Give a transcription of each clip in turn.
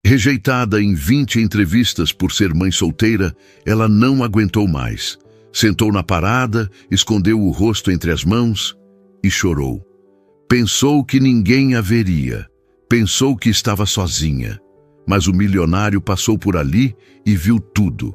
Rejeitada em 20 entrevistas por ser mãe solteira, ela não aguentou mais. Sentou na parada, escondeu o rosto entre as mãos e chorou. Pensou que ninguém a veria. Pensou que estava sozinha. Mas o milionário passou por ali e viu tudo.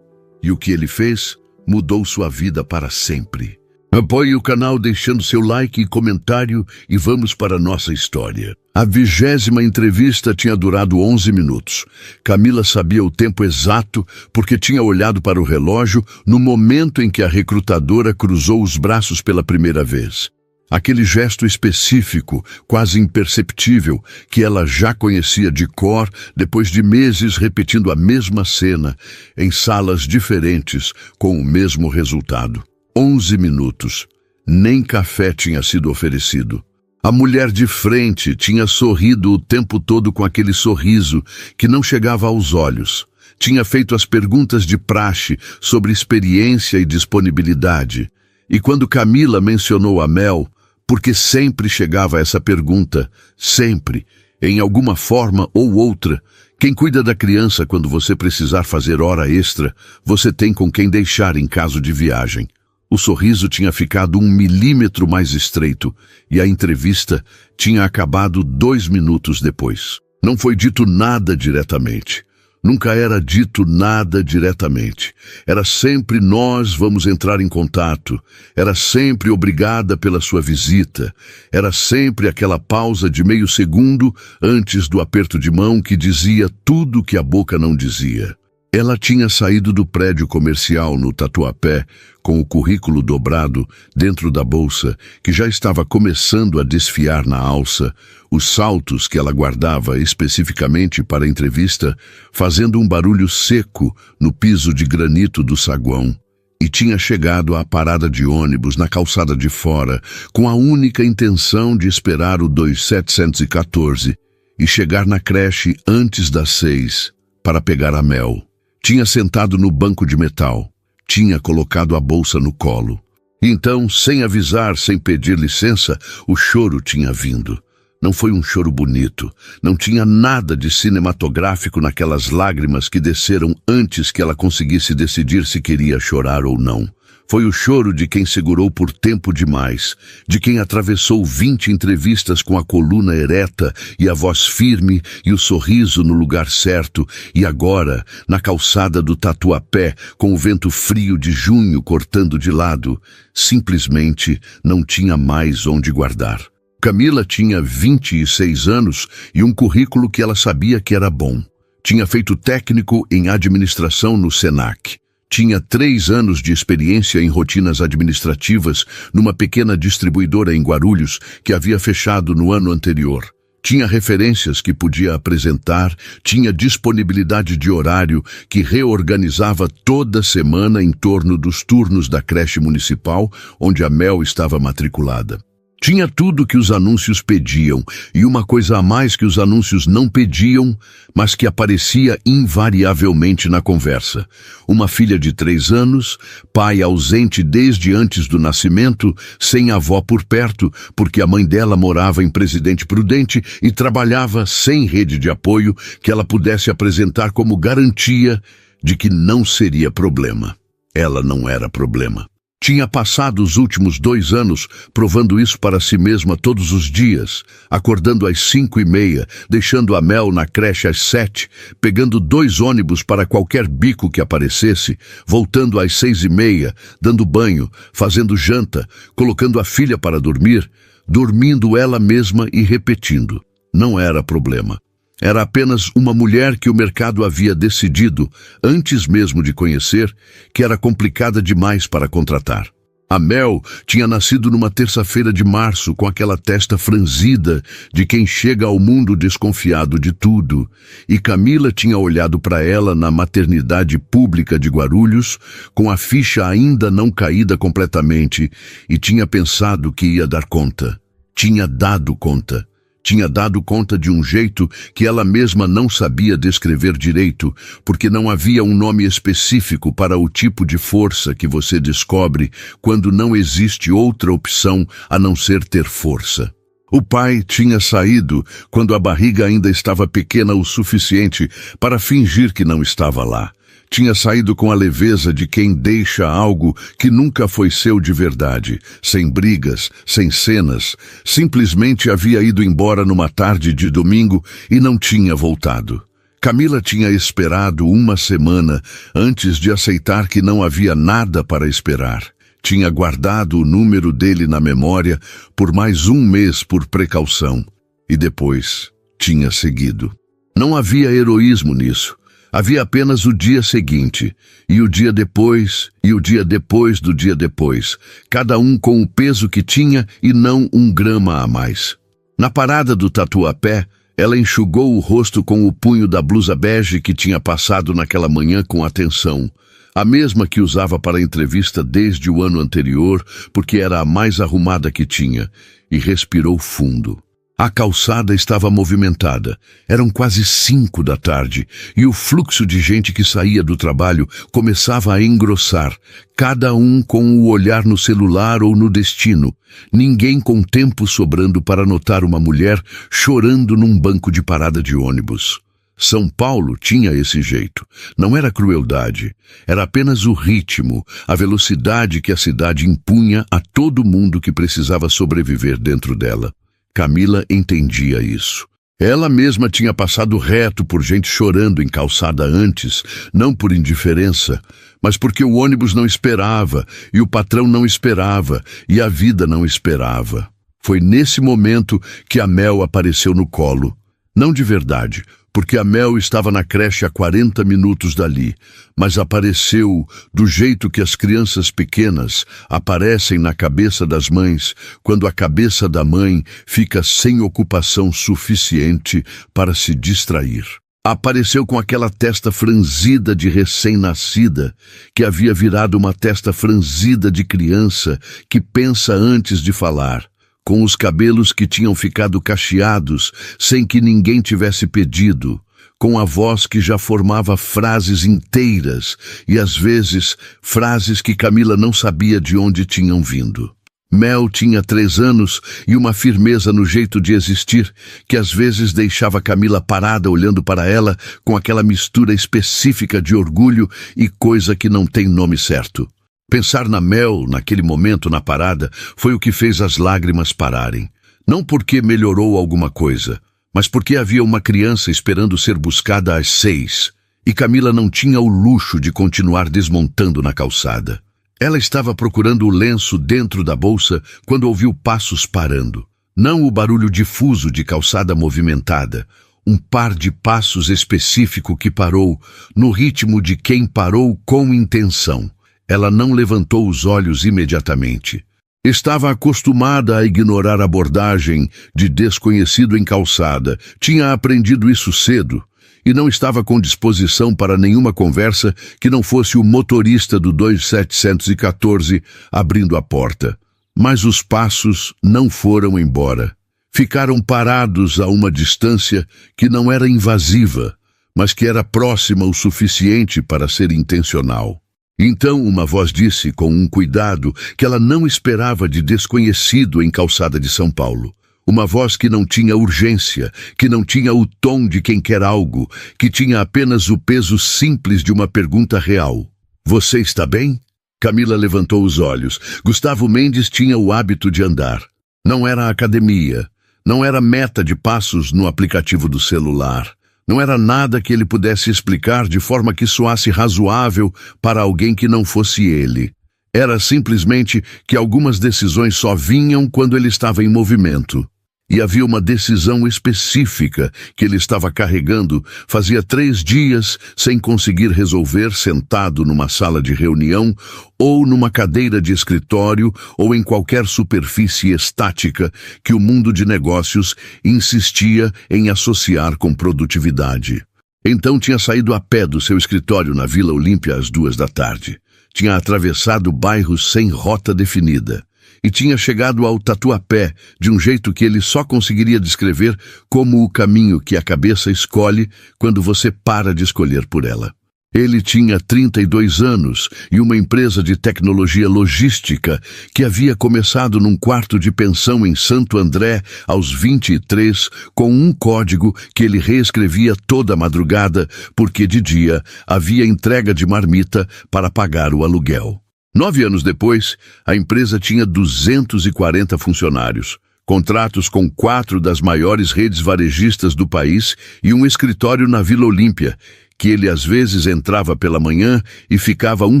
E o que ele fez mudou sua vida para sempre. Apoie o canal deixando seu like e comentário e vamos para a nossa história. A 20ª entrevista tinha durado 11 minutos. Camila sabia o tempo exato porque tinha olhado para o relógio no momento em que a recrutadora cruzou os braços pela primeira vez. Aquele gesto específico, quase imperceptível, que ela já conhecia de cor depois de meses repetindo a mesma cena, em salas diferentes, com o mesmo resultado. 11 minutos. Nem café tinha sido oferecido. A mulher de frente tinha sorrido o tempo todo com aquele sorriso que não chegava aos olhos. Tinha feito as perguntas de praxe sobre experiência e disponibilidade. E quando Camila mencionou a Mel, porque sempre chegava essa pergunta, sempre, em alguma forma ou outra, quem cuida da criança quando você precisar fazer hora extra, você tem com quem deixar em caso de viagem. O sorriso tinha ficado 1 milímetro mais estreito e a entrevista tinha acabado 2 minutos depois. Não foi dito nada diretamente. Nunca era dito nada diretamente. Era sempre nós vamos entrar em contato. Era sempre obrigada pela sua visita. Era sempre aquela pausa de meio segundo antes do aperto de mão que dizia tudo que a boca não dizia. Ela tinha saído do prédio comercial no Tatuapé com o currículo dobrado dentro da bolsa, que já estava começando a desfiar na alça, os saltos que ela guardava especificamente para a entrevista, fazendo um barulho seco no piso de granito do saguão. E tinha chegado à parada de ônibus na calçada de fora, com a única intenção de esperar o 2714 e chegar na creche antes das 6 para pegar a Mel. Tinha sentado no banco de metal. Tinha colocado a bolsa no colo. Então, sem avisar, sem pedir licença, o choro tinha vindo. Não foi um choro bonito. Não tinha nada de cinematográfico naquelas lágrimas que desceram antes que ela conseguisse decidir se queria chorar ou não. Foi o choro de quem segurou por tempo demais, de quem atravessou 20 entrevistas com a coluna ereta e a voz firme e o sorriso no lugar certo, e agora, na calçada do Tatuapé, com o vento frio de junho cortando de lado, simplesmente não tinha mais onde guardar. Camila tinha 26 anos e um currículo que ela sabia que era bom. Tinha feito técnico em administração no Senac. Tinha 3 anos de experiência em rotinas administrativas numa pequena distribuidora em Guarulhos que havia fechado no ano anterior. Tinha referências que podia apresentar, tinha disponibilidade de horário que reorganizava toda semana em torno dos turnos da creche municipal onde a Mel estava matriculada. Tinha tudo que os anúncios pediam e uma coisa a mais que os anúncios não pediam, mas que aparecia invariavelmente na conversa. Uma filha de 3 anos, pai ausente desde antes do nascimento, sem avó por perto, porque a mãe dela morava em Presidente Prudente e trabalhava sem rede de apoio que ela pudesse apresentar como garantia de que não seria problema. Ela não era problema. Tinha passado os últimos 2 anos provando isso para si mesma todos os dias, acordando às 5h30, deixando a Mel na creche às 7, pegando 2 ônibus para qualquer bico que aparecesse, voltando às 6h30, dando banho, fazendo janta, colocando a filha para dormir, dormindo ela mesma e repetindo. Não era problema. Era apenas uma mulher que o mercado havia decidido, antes mesmo de conhecer, que era complicada demais para contratar. A Mel tinha nascido numa terça-feira de março com aquela testa franzida de quem chega ao mundo desconfiado de tudo, e Camila tinha olhado para ela na maternidade pública de Guarulhos, com a ficha ainda não caída completamente, e tinha pensado que ia dar conta. Tinha dado conta. Tinha dado conta de um jeito que ela mesma não sabia descrever direito, porque não havia um nome específico para o tipo de força que você descobre quando não existe outra opção a não ser ter força. O pai tinha saído quando a barriga ainda estava pequena o suficiente para fingir que não estava lá. Tinha saído com a leveza de quem deixa algo que nunca foi seu de verdade, sem brigas, sem cenas. Simplesmente havia ido embora numa tarde de domingo e não tinha voltado. Camila tinha esperado uma semana antes de aceitar que não havia nada para esperar. Tinha guardado o número dele na memória por mais um mês por precaução. E depois tinha seguido. Não havia heroísmo nisso. Havia apenas o dia seguinte, e o dia depois, e o dia depois do dia depois, cada um com o peso que tinha e não um grama a mais. Na parada do Tatuapé, ela enxugou o rosto com o punho da blusa bege que tinha passado naquela manhã com atenção, a mesma que usava para a entrevista desde o ano anterior, porque era a mais arrumada que tinha, e respirou fundo. A calçada estava movimentada. Eram quase 5 da tarde e o fluxo de gente que saía do trabalho começava a engrossar, cada um com o olhar no celular ou no destino. Ninguém com tempo sobrando para notar uma mulher chorando num banco de parada de ônibus. São Paulo tinha esse jeito. Não era crueldade. Era apenas o ritmo, a velocidade que a cidade impunha a todo mundo que precisava sobreviver dentro dela. Camila entendia isso. Ela mesma tinha passado reto por gente chorando em calçada antes, não por indiferença, mas porque o ônibus não esperava, e o patrão não esperava, e a vida não esperava. Foi nesse momento que a Mel apareceu no colo. Não de verdade, porque a Mel estava na creche a 40 minutos dali, mas apareceu do jeito que as crianças pequenas aparecem na cabeça das mães, quando a cabeça da mãe fica sem ocupação suficiente para se distrair. Apareceu com aquela testa franzida de recém-nascida, que havia virado uma testa franzida de criança que pensa antes de falar. Com os cabelos que tinham ficado cacheados sem que ninguém tivesse pedido, com a voz que já formava frases inteiras e às vezes frases que Camila não sabia de onde tinham vindo. Mel tinha 3 anos e uma firmeza no jeito de existir que às vezes deixava Camila parada olhando para ela com aquela mistura específica de orgulho e coisa que não tem nome certo. Pensar na Mel, naquele momento na parada, foi o que fez as lágrimas pararem. Não porque melhorou alguma coisa, mas porque havia uma criança esperando ser buscada às 6, e Camila não tinha o luxo de continuar desmontando na calçada. Ela estava procurando o lenço dentro da bolsa quando ouviu passos parando. Não o barulho difuso de calçada movimentada, um par de passos específico que parou, no ritmo de quem parou com intenção. Ela não levantou os olhos imediatamente. Estava acostumada a ignorar a abordagem de desconhecido em calçada. Tinha aprendido isso cedo e não estava com disposição para nenhuma conversa que não fosse o motorista do 2714 abrindo a porta. Mas os passos não foram embora. Ficaram parados a uma distância que não era invasiva, mas que era próxima o suficiente para ser intencional. Então uma voz disse com um cuidado que ela não esperava de desconhecido em calçada de São Paulo. Uma voz que não tinha urgência, que não tinha o tom de quem quer algo, que tinha apenas o peso simples de uma pergunta real. Você está bem? Camila levantou os olhos. Gustavo Mendes tinha o hábito de andar. Não era academia, não era meta de passos no aplicativo do celular. Não era nada que ele pudesse explicar de forma que soasse razoável para alguém que não fosse ele. Era simplesmente que algumas decisões só vinham quando ele estava em movimento. E havia uma decisão específica que ele estava carregando fazia 3 dias sem conseguir resolver sentado numa sala de reunião ou numa cadeira de escritório ou em qualquer superfície estática que o mundo de negócios insistia em associar com produtividade. Então tinha saído a pé do seu escritório na Vila Olímpia às 2 da tarde. Tinha atravessado bairros sem rota definida. E tinha chegado ao Tatuapé de um jeito que ele só conseguiria descrever como o caminho que a cabeça escolhe quando você para de escolher por ela. Ele tinha 32 anos e uma empresa de tecnologia logística que havia começado num quarto de pensão em Santo André aos 23, com um código que ele reescrevia toda madrugada, porque de dia havia entrega de marmita para pagar o aluguel. 9 anos depois, a empresa tinha 240 funcionários, contratos com 4 das maiores redes varejistas do país e um escritório na Vila Olímpia, que ele às vezes entrava pela manhã e ficava um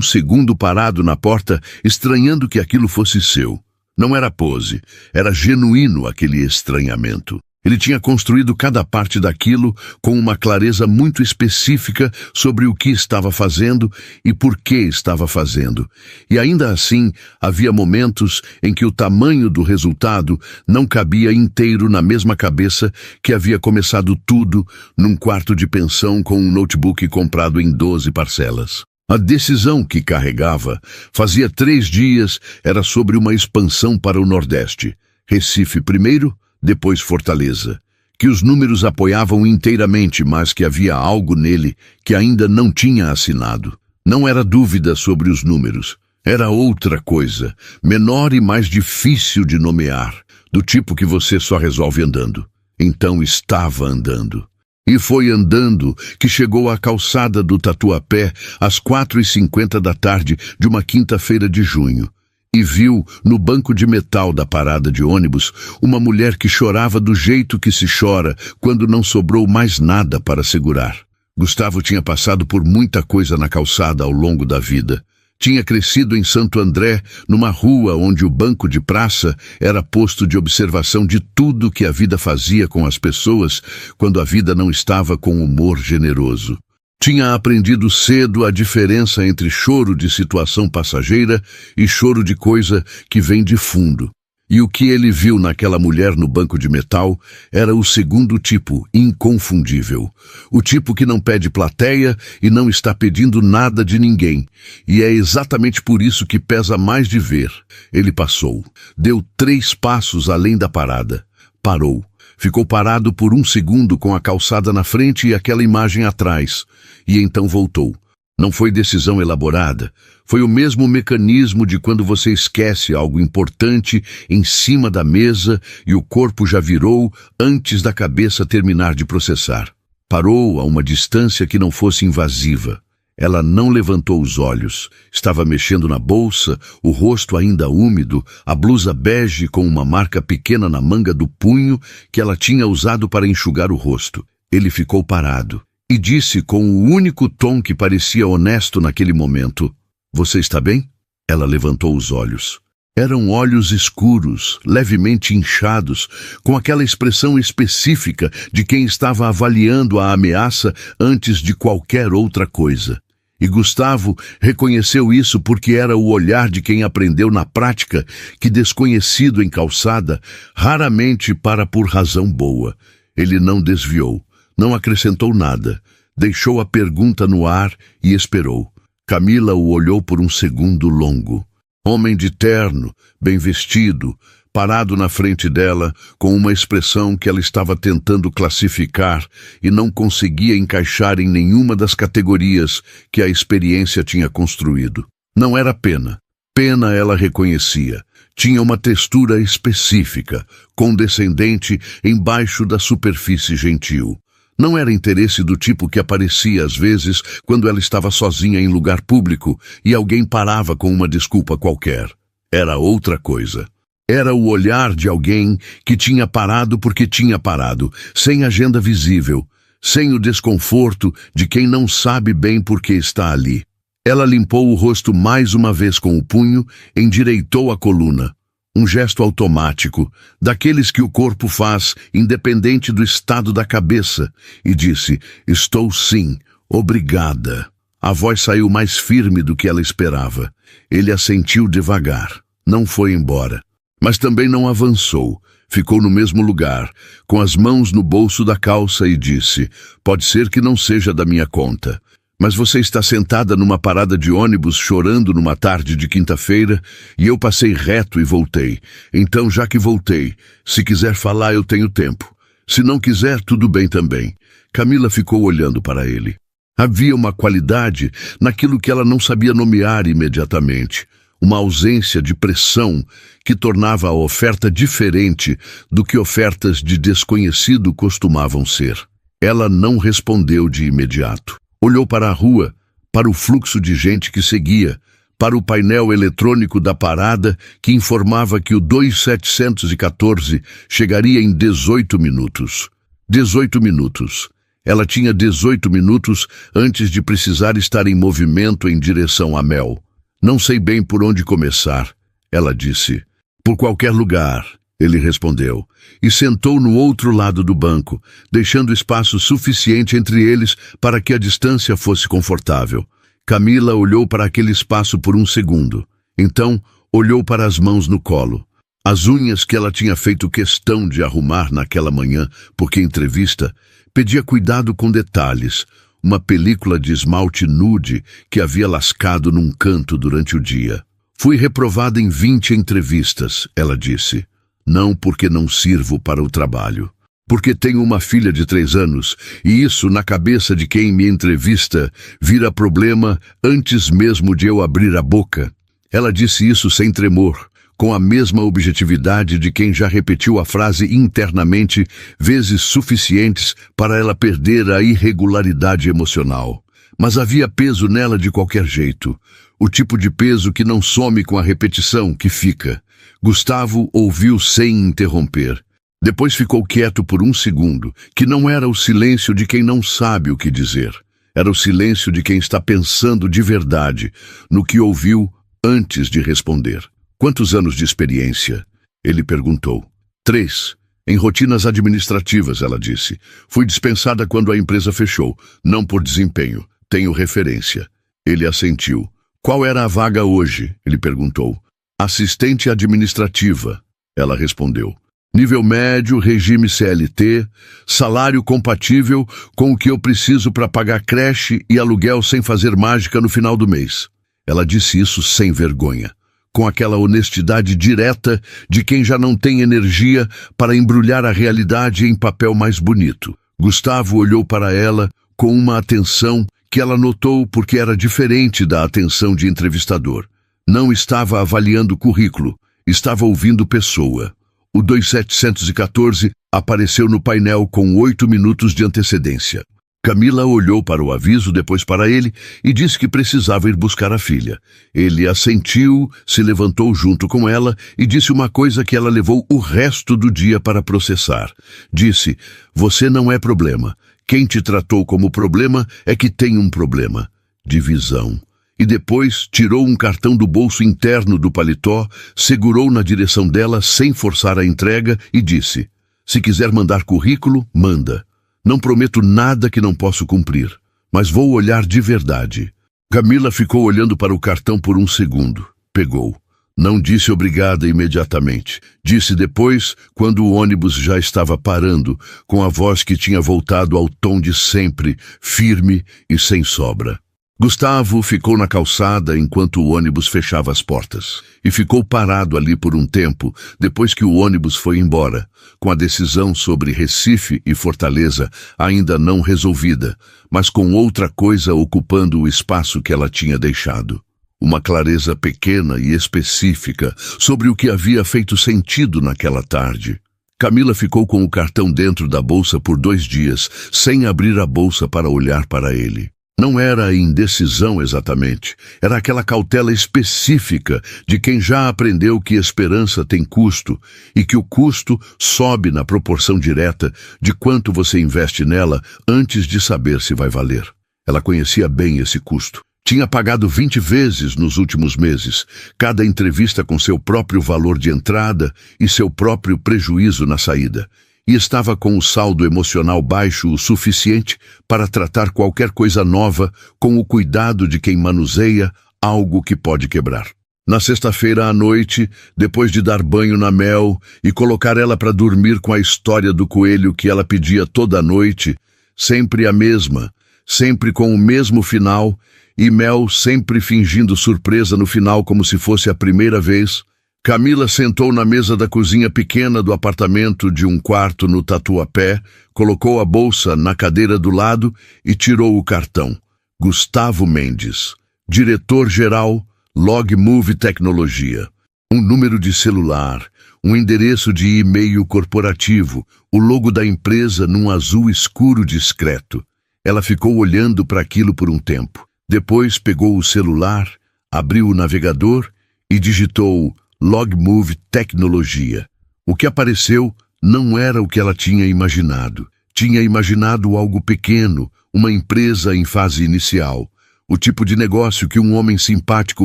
segundo parado na porta, estranhando que aquilo fosse seu. Não era pose, era genuíno aquele estranhamento. Ele tinha construído cada parte daquilo com uma clareza muito específica sobre o que estava fazendo e por que estava fazendo. E ainda assim, havia momentos em que o tamanho do resultado não cabia inteiro na mesma cabeça que havia começado tudo num quarto de pensão com um notebook comprado em 12 parcelas. A decisão que carregava, fazia 3 dias, era sobre uma expansão para o Nordeste. Recife primeiro, depois Fortaleza, que os números apoiavam inteiramente, mas que havia algo nele que ainda não tinha assinado. Não era dúvida sobre os números, era outra coisa, menor e mais difícil de nomear, do tipo que você só resolve andando. Então estava andando. E foi andando que chegou à calçada do Tatuapé às 4h50 da tarde de uma quinta-feira de junho. E viu, no banco de metal da parada de ônibus, uma mulher que chorava do jeito que se chora quando não sobrou mais nada para segurar. Gustavo tinha passado por muita coisa na calçada ao longo da vida. Tinha crescido em Santo André, numa rua onde o banco de praça era posto de observação de tudo que a vida fazia com as pessoas quando a vida não estava com humor generoso. Tinha aprendido cedo a diferença entre choro de situação passageira e choro de coisa que vem de fundo. E o que ele viu naquela mulher no banco de metal era o segundo tipo, inconfundível. O tipo que não pede plateia e não está pedindo nada de ninguém. E é exatamente por isso que pesa mais de ver. Ele passou. Deu 3 passos além da parada. Parou. Ficou parado por 1 segundo com a calçada na frente e aquela imagem atrás. E então voltou. Não foi decisão elaborada. Foi o mesmo mecanismo de quando você esquece algo importante em cima da mesa e o corpo já virou antes da cabeça terminar de processar. Parou a uma distância que não fosse invasiva. Ela não levantou os olhos. Estava mexendo na bolsa, o rosto ainda úmido, a blusa bege com uma marca pequena na manga do punho que ela tinha usado para enxugar o rosto. Ele ficou parado e disse com o único tom que parecia honesto naquele momento: "Você está bem?" Ela levantou os olhos. Eram olhos escuros, levemente inchados, com aquela expressão específica de quem estava avaliando a ameaça antes de qualquer outra coisa. E Gustavo reconheceu isso porque era o olhar de quem aprendeu na prática que desconhecido em calçada raramente para por razão boa. Ele não desviou, não acrescentou nada, deixou a pergunta no ar e esperou. Camila o olhou por um segundo longo. Homem de terno, bem vestido, parado na frente dela, com uma expressão que ela estava tentando classificar e não conseguia encaixar em nenhuma das categorias que a experiência tinha construído. Não era pena. Pena ela reconhecia. Tinha uma textura específica, condescendente embaixo da superfície gentil. Não era interesse do tipo que aparecia às vezes quando ela estava sozinha em lugar público e alguém parava com uma desculpa qualquer. Era outra coisa. Era o olhar de alguém que tinha parado porque tinha parado, sem agenda visível, sem o desconforto de quem não sabe bem por que está ali. Ela limpou o rosto mais uma vez com o punho, endireitou a coluna. Um gesto automático, daqueles que o corpo faz, independente do estado da cabeça, e disse: "Estou sim, obrigada." A voz saiu mais firme do que ela esperava. Ele assentiu devagar. Não foi embora. Mas também não avançou. Ficou no mesmo lugar, com as mãos no bolso da calça e disse: "Pode ser que não seja da minha conta. Mas você está sentada numa parada de ônibus chorando numa tarde de quinta-feira e eu passei reto e voltei. Então, já que voltei, se quiser falar eu tenho tempo. Se não quiser, tudo bem também." Camila ficou olhando para ele. Havia uma qualidade naquilo que ela não sabia nomear imediatamente, uma ausência de pressão que tornava a oferta diferente do que ofertas de desconhecido costumavam ser. Ela não respondeu de imediato. Olhou para a rua, para o fluxo de gente que seguia, para o painel eletrônico da parada que informava que o 2714 chegaria em 18 minutos. 18 minutos. Ela tinha 18 minutos antes de precisar estar em movimento em direção a Mel. Não sei bem por onde começar, ela disse. Por qualquer lugar, ele respondeu, e sentou no outro lado do banco, deixando espaço suficiente entre eles para que a distância fosse confortável. Camila olhou para aquele espaço por um segundo. Então, olhou para as mãos no colo. As unhas que ela tinha feito questão de arrumar naquela manhã, porque entrevista, pedia cuidado com detalhes, uma película de esmalte nude que havia lascado num canto durante o dia. Fui reprovada em 20 entrevistas, ela disse. Não porque não sirvo para o trabalho. Porque tenho uma filha de 3 anos, e isso, na cabeça de quem me entrevista, vira problema antes mesmo de eu abrir a boca. Ela disse isso sem tremor, com a mesma objetividade de quem já repetiu a frase internamente vezes suficientes para ela perder a irregularidade emocional. Mas havia peso nela de qualquer jeito, o tipo de peso que não some com a repetição, que fica. Gustavo ouviu sem interromper. Depois ficou quieto por um segundo, que não era o silêncio de quem não sabe o que dizer. Era o silêncio de quem está pensando de verdade no que ouviu antes de responder. Quantos anos de experiência? Ele perguntou. 3. Em rotinas administrativas, ela disse. Fui dispensada quando a empresa fechou, não por desempenho. Tenho referência. Ele assentiu. Qual era a vaga hoje? Ele perguntou. Assistente administrativa, ela respondeu. Nível médio, regime CLT, salário compatível com o que eu preciso para pagar creche e aluguel sem fazer mágica no final do mês. Ela disse isso sem vergonha, com aquela honestidade direta de quem já não tem energia para embrulhar a realidade em papel mais bonito. Gustavo olhou para ela com uma atenção que ela notou porque era diferente da atenção de entrevistador. Não estava avaliando o currículo, estava ouvindo pessoa. O 2714 apareceu no painel com 8 minutos de antecedência. Camila olhou para o aviso, depois para ele, e disse que precisava ir buscar a filha. Ele assentiu, se levantou junto com ela e disse uma coisa que ela levou o resto do dia para processar. Disse, você não é problema. Quem te tratou como problema é que tem um problema. Divisão. E depois tirou um cartão do bolso interno do paletó, segurou na direção dela sem forçar a entrega e disse, se quiser mandar currículo, manda. Não prometo nada que não posso cumprir, mas vou olhar de verdade. Camila ficou olhando para o cartão por um segundo. Pegou. Não disse obrigada imediatamente. Disse depois, quando o ônibus já estava parando, com a voz que tinha voltado ao tom de sempre, firme e sem sobra. Gustavo ficou na calçada enquanto o ônibus fechava as portas. E ficou parado ali por um tempo, depois que o ônibus foi embora, com a decisão sobre Recife e Fortaleza ainda não resolvida, mas com outra coisa ocupando o espaço que ela tinha deixado. Uma clareza pequena e específica sobre o que havia feito sentido naquela tarde. Camila ficou com o cartão dentro da bolsa por 2 dias, sem abrir a bolsa para olhar para ele. Não era a indecisão exatamente, era aquela cautela específica de quem já aprendeu que esperança tem custo e que o custo sobe na proporção direta de quanto você investe nela antes de saber se vai valer. Ela conhecia bem esse custo. Tinha pagado 20 vezes nos últimos meses, cada entrevista com seu próprio valor de entrada e seu próprio prejuízo na saída. E estava com o saldo emocional baixo o suficiente para tratar qualquer coisa nova com o cuidado de quem manuseia algo que pode quebrar. Na sexta-feira à noite, depois de dar banho na Mel e colocar ela para dormir com a história do coelho que ela pedia toda noite, sempre a mesma, sempre com o mesmo final, e Mel sempre fingindo surpresa no final como se fosse a primeira vez, Camila sentou na mesa da cozinha pequena do apartamento de um quarto no Tatuapé, colocou a bolsa na cadeira do lado e tirou o cartão. Gustavo Mendes, diretor-geral, Logmove Tecnologia. Um número de celular, um endereço de e-mail corporativo, o logo da empresa num azul escuro discreto. Ela ficou olhando para aquilo por um tempo. Depois pegou o celular, abriu o navegador e digitou Logmove Tecnologia. O que apareceu não era o que ela tinha imaginado. Tinha imaginado algo pequeno, uma empresa em fase inicial. O tipo de negócio que um homem simpático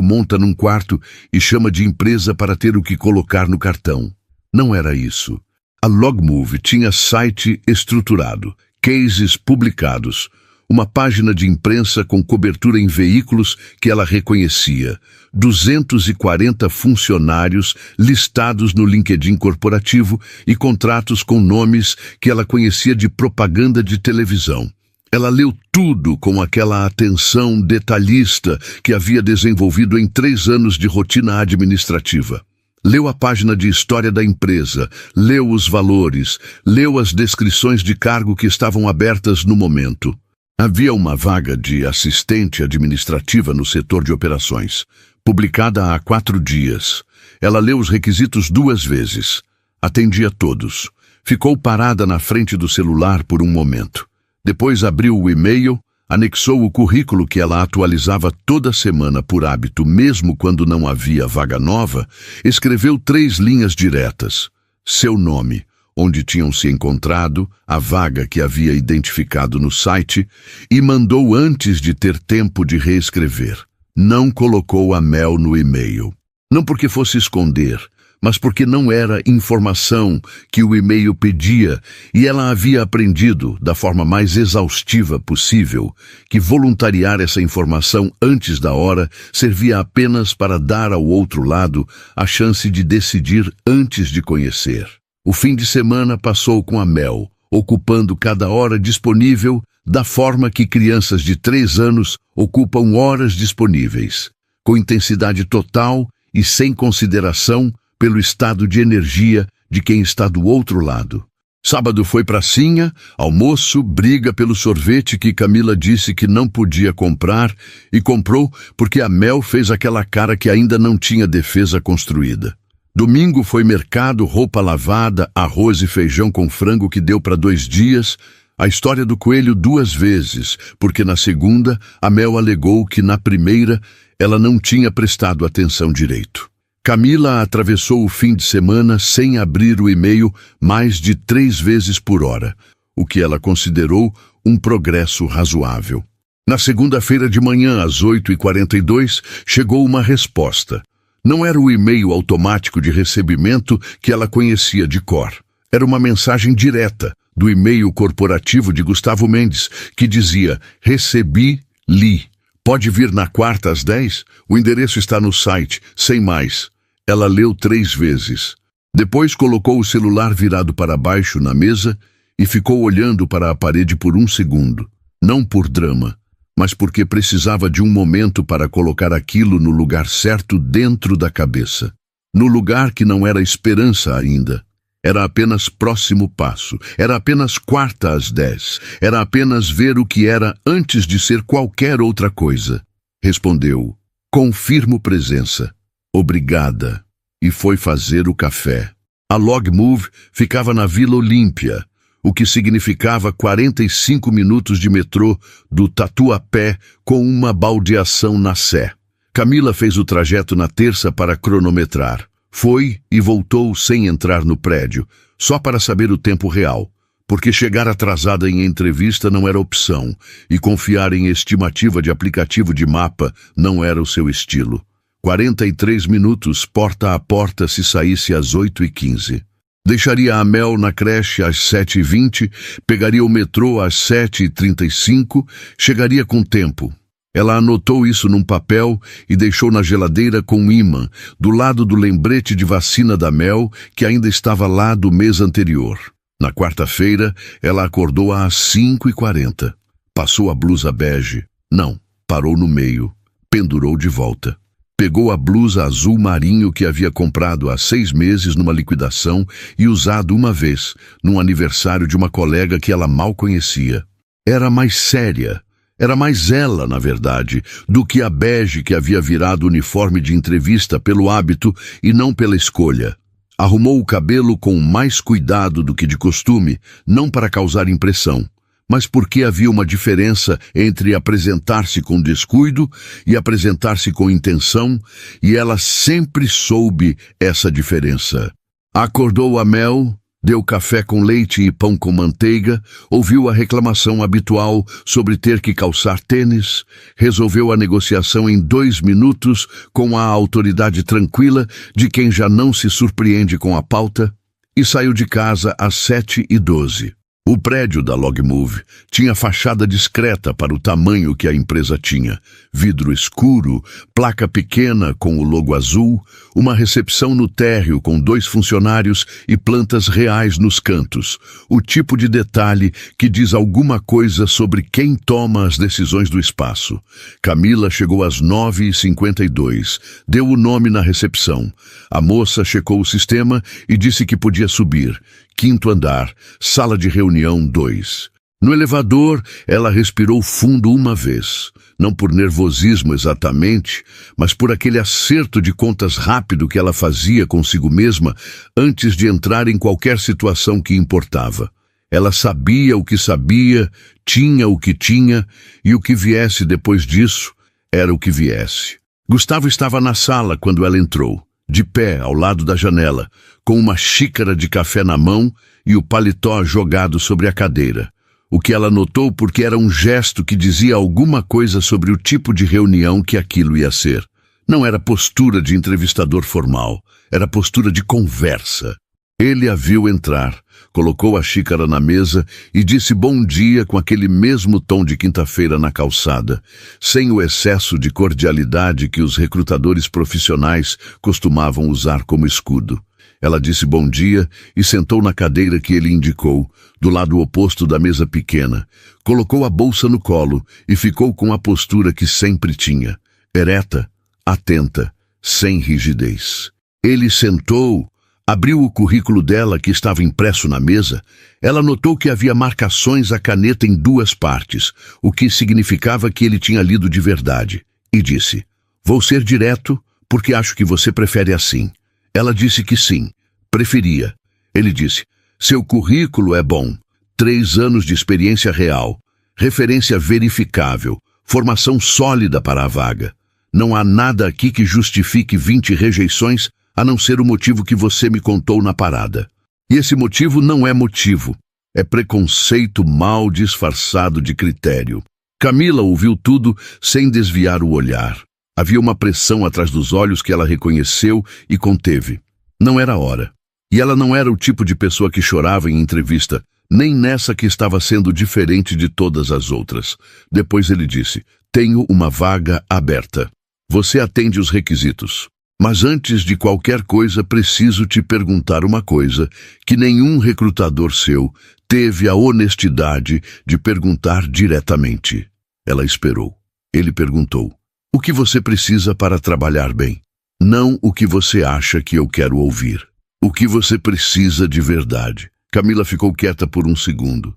monta num quarto e chama de empresa para ter o que colocar no cartão. Não era isso. A Logmove tinha site estruturado, cases publicados, uma página de imprensa com cobertura em veículos que ela reconhecia, 240 funcionários listados no LinkedIn corporativo e contratos com nomes que ela conhecia de propaganda de televisão. Ela leu tudo com aquela atenção detalhista que havia desenvolvido em 3 anos de rotina administrativa. Leu a página de história da empresa, leu os valores, leu as descrições de cargo que estavam abertas no momento. Havia uma vaga de assistente administrativa no setor de operações, publicada há 4 dias. Ela leu os requisitos 2 vezes. Atendia todos. Ficou parada na frente do celular por um momento. Depois abriu o e-mail, anexou o currículo que ela atualizava toda semana por hábito, mesmo quando não havia vaga nova, escreveu 3 linhas diretas. Seu nome, onde tinham se encontrado, a vaga que havia identificado no site, e mandou antes de ter tempo de reescrever. Não colocou a Mel no e-mail. Não porque fosse esconder, mas porque não era informação que o e-mail pedia e ela havia aprendido, da forma mais exaustiva possível, que voluntariar essa informação antes da hora servia apenas para dar ao outro lado a chance de decidir antes de conhecer. O fim de semana passou com a Mel, ocupando cada hora disponível da forma que crianças de 3 anos ocupam horas disponíveis, com intensidade total e sem consideração pelo estado de energia de quem está do outro lado. Sábado foi pracinha, almoço, briga pelo sorvete que Camila disse que não podia comprar e comprou porque a Mel fez aquela cara que ainda não tinha defesa construída. Domingo foi mercado, roupa lavada, arroz e feijão com frango que deu para 2 dias, a história do coelho 2 vezes, porque na segunda a Mel alegou que na primeira ela não tinha prestado atenção direito. Camila atravessou o fim de semana sem abrir o e-mail mais de 3 vezes por hora, o que ela considerou um progresso razoável. Na segunda-feira de manhã, às 8h42, chegou uma resposta. Não era o e-mail automático de recebimento que ela conhecia de cor. Era uma mensagem direta do e-mail corporativo de Gustavo Mendes, que dizia: "Recebi, li. Pode vir na quarta às 10? O endereço está no site, sem mais." Ela leu 3 vezes. Depois colocou o celular virado para baixo na mesa e ficou olhando para a parede por 1 segundo. Não por drama, mas porque precisava de um momento para colocar aquilo no lugar certo dentro da cabeça. No lugar que não era esperança ainda. Era apenas próximo passo. Era apenas quarta às 10. Era apenas ver o que era antes de ser qualquer outra coisa. Respondeu: "Confirmo presença. Obrigada." E foi fazer o café. A Logmove ficava na Vila Olímpia, o que significava 45 minutos de metrô do Tatuapé com uma baldeação na Sé. Camila fez o trajeto na terça para cronometrar. Foi e voltou sem entrar no prédio, só para saber o tempo real, porque chegar atrasada em entrevista não era opção e confiar em estimativa de aplicativo de mapa não era o seu estilo. 43 minutos porta a porta se saísse às 8h15. Deixaria a Mel na creche às 7h20, pegaria o metrô às 7h35, chegaria com tempo. Ela anotou isso num papel e deixou na geladeira com ímã, do lado do lembrete de vacina da Mel, que ainda estava lá do mês anterior. Na quarta-feira, ela acordou às 5h40. Passou a blusa bege. Não, parou no meio. Pendurou de volta. Pegou a blusa azul marinho que havia comprado há 6 meses numa liquidação e usado uma vez, num aniversário de uma colega que ela mal conhecia. Era mais séria, era mais ela, na verdade, do que a bege que havia virado uniforme de entrevista pelo hábito e não pela escolha. Arrumou o cabelo com mais cuidado do que de costume, não para causar impressão, mas porque havia uma diferença entre apresentar-se com descuido e apresentar-se com intenção, e ela sempre soube essa diferença. Acordou a Mel, deu café com leite e pão com manteiga, ouviu a reclamação habitual sobre ter que calçar tênis, resolveu a negociação em 2 minutos com a autoridade tranquila de quem já não se surpreende com a pauta e saiu de casa às 7h12. O prédio da Logmove tinha fachada discreta para o tamanho que a empresa tinha. Vidro escuro, placa pequena com o logo azul, uma recepção no térreo com 2 funcionários e plantas reais nos cantos. O tipo de detalhe que diz alguma coisa sobre quem toma as decisões do espaço. Camila chegou às 9h52. Deu o nome na recepção. A moça checou o sistema e disse que podia subir. 5º andar, sala de reunião 2. No elevador, ela respirou fundo uma vez, não por nervosismo exatamente, mas por aquele acerto de contas rápido que ela fazia consigo mesma antes de entrar em qualquer situação que importava. Ela sabia o que sabia, tinha o que tinha, e o que viesse depois disso era o que viesse. Gustavo estava na sala quando ela entrou, de pé ao lado da janela, com uma xícara de café na mão e o paletó jogado sobre a cadeira. O que ela notou porque era um gesto que dizia alguma coisa sobre o tipo de reunião que aquilo ia ser. Não era postura de entrevistador formal, era postura de conversa. Ele a viu entrar, colocou a xícara na mesa e disse bom dia com aquele mesmo tom de quinta-feira na calçada, sem o excesso de cordialidade que os recrutadores profissionais costumavam usar como escudo. Ela disse bom dia e sentou na cadeira que ele indicou, do lado oposto da mesa pequena. Colocou a bolsa no colo e ficou com a postura que sempre tinha, ereta, atenta, sem rigidez. Ele sentou, abriu o currículo dela que estava impresso na mesa. Ela notou que havia marcações à caneta em 2 partes, o que significava que ele tinha lido de verdade, e disse, vou ser direto porque acho que você prefere assim. Ela disse que sim, preferia. Ele disse, seu currículo é bom, 3 anos de experiência real, referência verificável, formação sólida para a vaga. Não há nada aqui que justifique 20 rejeições, a não ser o motivo que você me contou na parada. E esse motivo não é motivo, é preconceito mal disfarçado de critério. Camila ouviu tudo sem desviar o olhar. Havia uma pressão atrás dos olhos que ela reconheceu e conteve. Não era hora. E ela não era o tipo de pessoa que chorava em entrevista, nem nessa que estava sendo diferente de todas as outras. Depois ele disse, tenho uma vaga aberta. Você atende os requisitos. Mas antes de qualquer coisa, preciso te perguntar uma coisa que nenhum recrutador seu teve a honestidade de perguntar diretamente. Ela esperou. Ele perguntou, o que você precisa para trabalhar bem? Não o que você acha que eu quero ouvir. O que você precisa de verdade. Camila ficou quieta por um segundo.